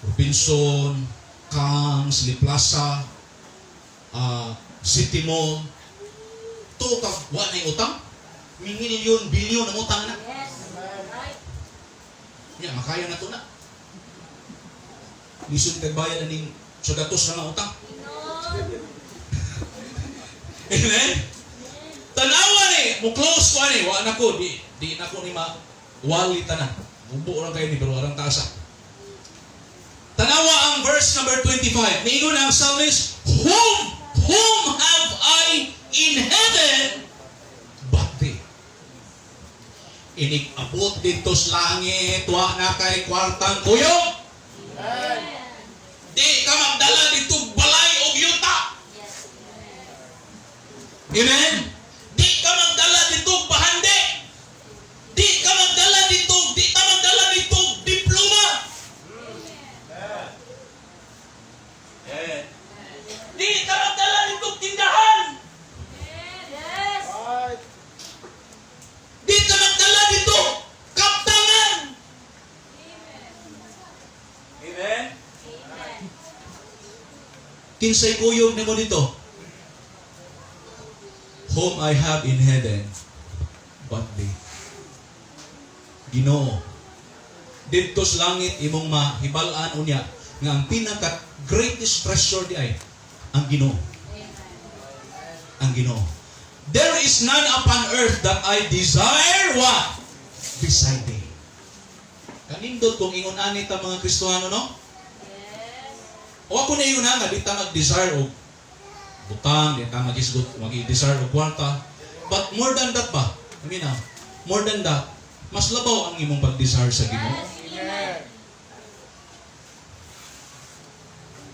Robinson, Kang, Sli Plaza, City Mall. To kag wa na yung utang. Milyon, bilyon ang utang na. Yes. Right. Ya, makaya na to na. Lisod kag bayan na ning sa datos na nga utang. Lord. Amen? Tanawa ni, mo close ko ni, wa na ko, di na ko ni wali tanan. Bubo lang kayo ni, pero arang tasa. Tanawa ang verse number 25. Niingon ang psalmist, whom have I in heaven but thee? Inig-abot dito sa langit, wa na kay kwartang kuyog. Di ka magdala dito balay o yuta. Yes. Amen? Di ka magdala dito bahandi. Di ka magdala dito diploma. Di ka magdala dito tindahan. Yes. Right. Di ka magdala dito kaptangan. Amen? Amen. Kinsay kuyog nimo dito? Whom I have in heaven but thee. Ginoo. Dito sa langit imong mahibal-an unya nga ang pinaka greatest treasure di ay ang Ginoo. Ang Ginoo. There is none upon earth that I desire what? Beside thee. Kanindot kung ingon ani ta mga Kristohano, no? Yes. O ako na yun nga, di ta mag-desire o butang, di ta mag-desire o kwarta. But more than that ba? I mean, more than that, mas labaw ang imong pag-desire sa Ginoo. Yes. Amen.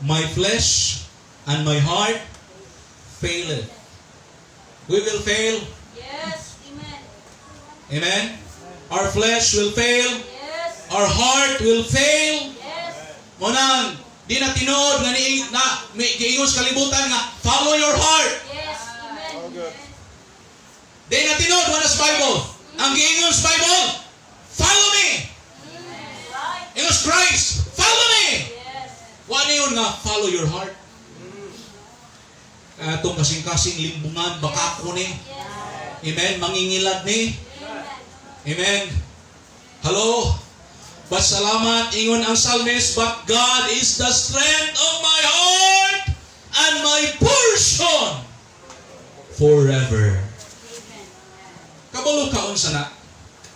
My flesh and my heart faileth. We will fail. Yes. Amen. Amen? Our flesh will fail. Yes. Our heart will fail. Yes. Monang, di na tinuod nga may giingos kalibutan nga follow your heart. Yes. Amen. All good. Di na tinuod wala sa Bible. Ang giingos Bible, follow me. Right. Ingos Christ, follow me. Yes. Wala yun nga follow your heart. Itong kasing-kasing limbungan, baka ko ni. Yes. Amen. Mangingilad ni. Amen. Amen. Hello. But salamat, ingon ang psalmist, but God is the strength of my heart and my portion forever. Amen. Kabalo kaon sana.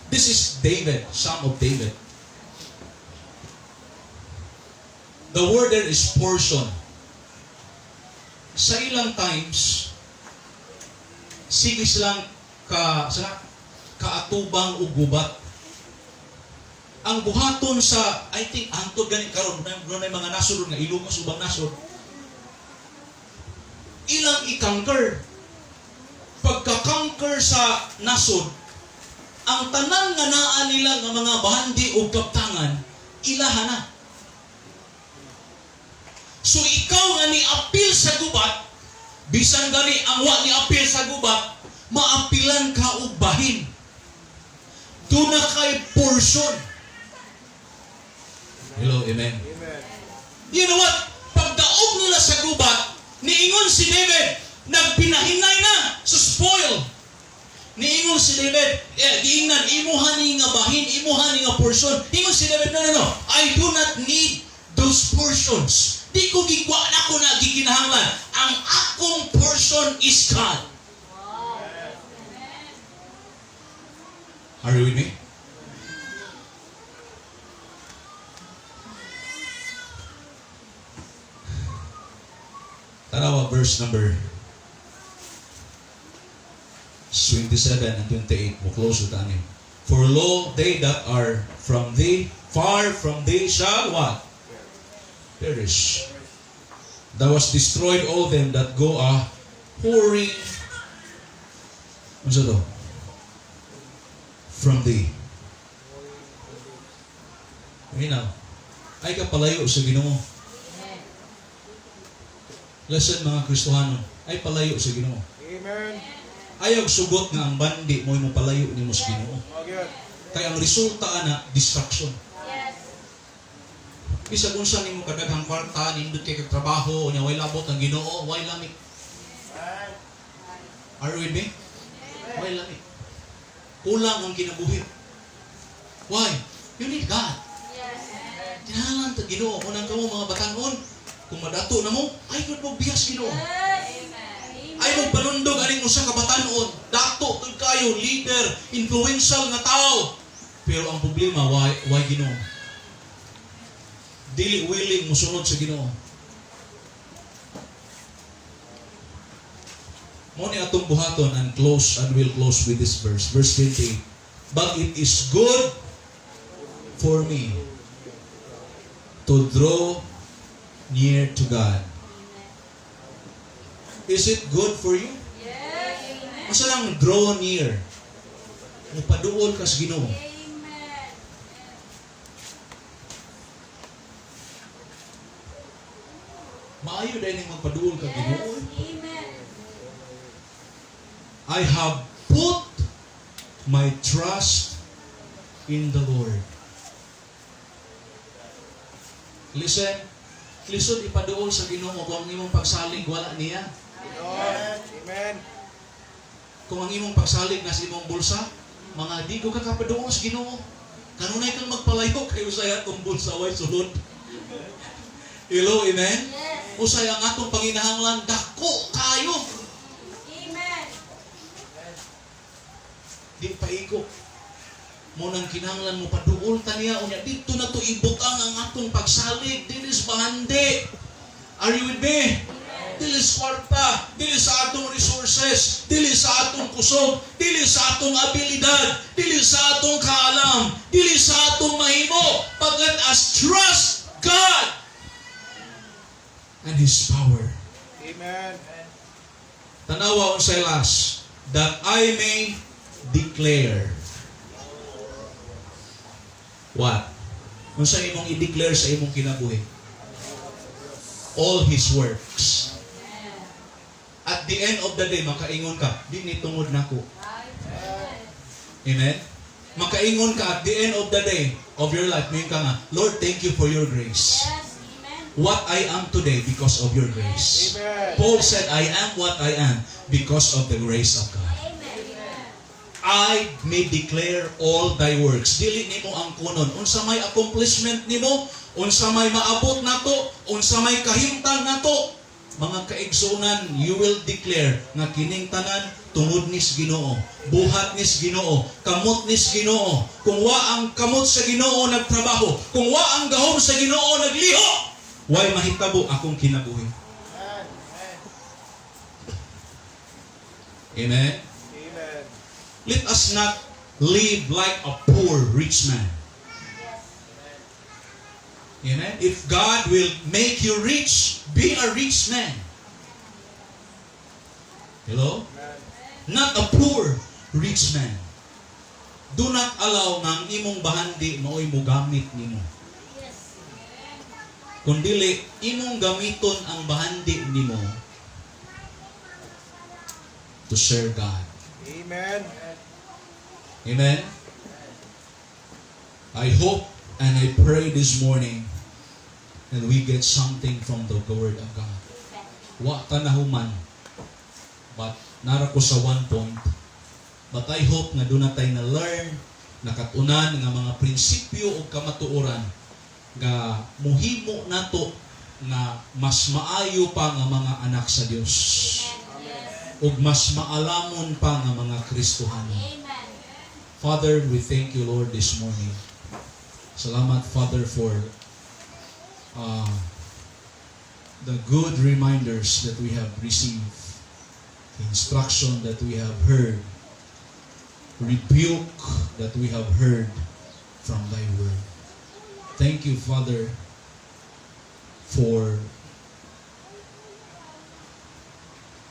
This is David, Psalm of David. The word there is portion. Sa ilang times, sige silang kaatubang o gubat. Ang buhaton sa, I think, antod ganit karon na mga nasod nga ilumos ubang nasod. Ilang i-conquer. Pagka-conquer sa nasod, ang tanan nga naa nila nga mga bandi o kaptangan, ilahan na. So ikaw nga ni-appeal sa gubat, bisan gani ang wa ni-appeal sa gubat, maapilan ka og bahin. Doon na kay portion. Hello, amen. Amen. You know what? Pagdaog nila sa gubat, niingon si David, nagpinahinay na sa spoil. Niingon si David, giingnan, imuhan ni nga bahin, imuhan ni nga portion. Ingon si David, no. I do not need those portions. Di ko gigwa na ko na gikinahanglan. Ang akong portion is God. Wow. Are you with me? Tanawa verse number 27 and 28. We'll close with that. For lo, they that are from thee, far from thee shall what? Perish. Thou hast destroyed all them that go a whoring. Ano to? From thee. Minaw. Ay kapalayo sa Ginoo. Listen mga Kristohano, ay palayo sa Ginoo. Amen. Ayaw sugot nga ang bandi mo mo palayo ni mo sa Ginoo. All good. Kaya ang resulta ana distraction. Yes. Bisag unsa nimo kadaghang kwarta, nindot kay kag trabaho, nya way labot ang Ginoo, way lamig. Are you with me? Way lamig. Kulang ang kinabuhi. Why? You need God. Yes. Kinahanglan ta Ginoo unang kamo mga batanon. Kung madato na mo, ay gud mo biyas Ginoo. Yes. Ay mo panundog aning usa ka batanon, dato tud kayo, leader, influential nga tao. Pero ang problema why Ginoo? Dili willing mo sunod sa Ginoo. Mo ni atong buhaton and we'll close with this verse. Verse 28. But it is good for me to draw near to God. Is it good for you? Yes. Amen. Masa lang draw near. Mupaduol ka sa Ginoo. Amen. Maayo dahil magpaduol ka Ginoo. Amen. I have put my trust in the Lord. Listen, ipaduol sa Ginoo kung ang imong pagsalig wala niya. Amen. Amen. Kung ang imong pagsalig nasa imong bulsa, mga di ko kakapaduol sa Ginoo. Kanunay kang magpalayo kay usay atong bulsa way sulod. Hello, amen. Yes. Usay ang atong panginahanglan dako kayo. Amen. Di paiko. Mo nang kinahanglan mo paduol ta niya unya dito na to ibutang ang atong pagsalig dinis bahandi. Are you with me? Dili sa kwarta, dili sa atong resources, dili sa atong kusog, dili sa atong abilidad, dili sa atong kaalam, dili sa atong mahimo, but let us trust God and His power. Amen. Tanawa unsay last, that I may declare what? Unsa imong i-declare sa imong kinabuhi? All His works. At the end of the day, makaingon ka, di ni tungod nako. Amen? Makaingon ka at the end of the day of your life, ngayon ka nga, Lord, thank you for your grace. Yes. Amen. What I am today because of your grace. Amen. Paul said, I am what I am because of the grace of God. Amen. I may declare all thy works. Dili nimo ang kunon. Unsa may accomplishment nimo, unsa may maabot nato, unsa may kahimtang nato, mga kaigsunan, you will declare nga kining tanan tungod nis Ginoo, buhat nis Ginoo, kamot nis Ginoo. Kung wa ang kamot sa Ginoo nagtrabaho, kung wa ang gahom sa Ginoo nagliho, way mahitabo akong kinabuhi. Amen. Amen. Let us not live like a poor rich man. Amen. If God will make you rich, be a rich man. Hello? Amen. Not a poor rich man. Do not allow nga ang imong bahandi mao'y mo gamit nimo. Yes. Kundili, imong gamiton ang bahandi nimo to serve God. Amen. Amen? I hope and I pray this morning that we get something from the Word of God. Wa ka na human, but nara ko sa one point. But I hope nga doon na tayo na-learn, nakatunan nga mga prinsipyo o kamatuoran nga muhimo nato nga mas maayo pa nga mga anak sa Dios ug mas maalamon pa nga mga Kristohano. Amen. Father, we thank you, Lord, this morning. Salamat, Father, for the good reminders that we have received, the instruction that we have heard, rebuke that we have heard from Thy Word. Thank you, Father, for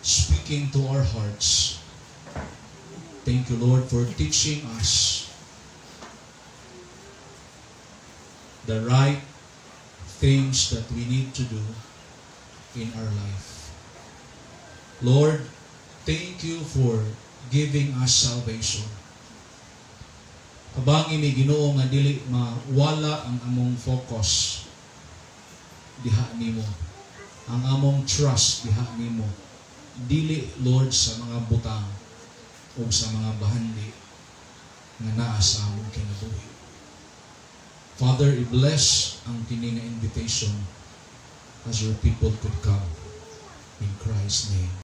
speaking to our hearts. Thank you, Lord, for teaching us the right things that we need to do in our life. Lord, thank you for giving us salvation. Kabangi ni Ginoo nga dili mawala ang among focus diha nimo. Ang among trust diha nimo. Dili, Lord, sa mga butang o sa mga bahandi nga naa sa among kinabuhi. Father, i-bless ang kini nga invitation as your people could come. In Christ's name.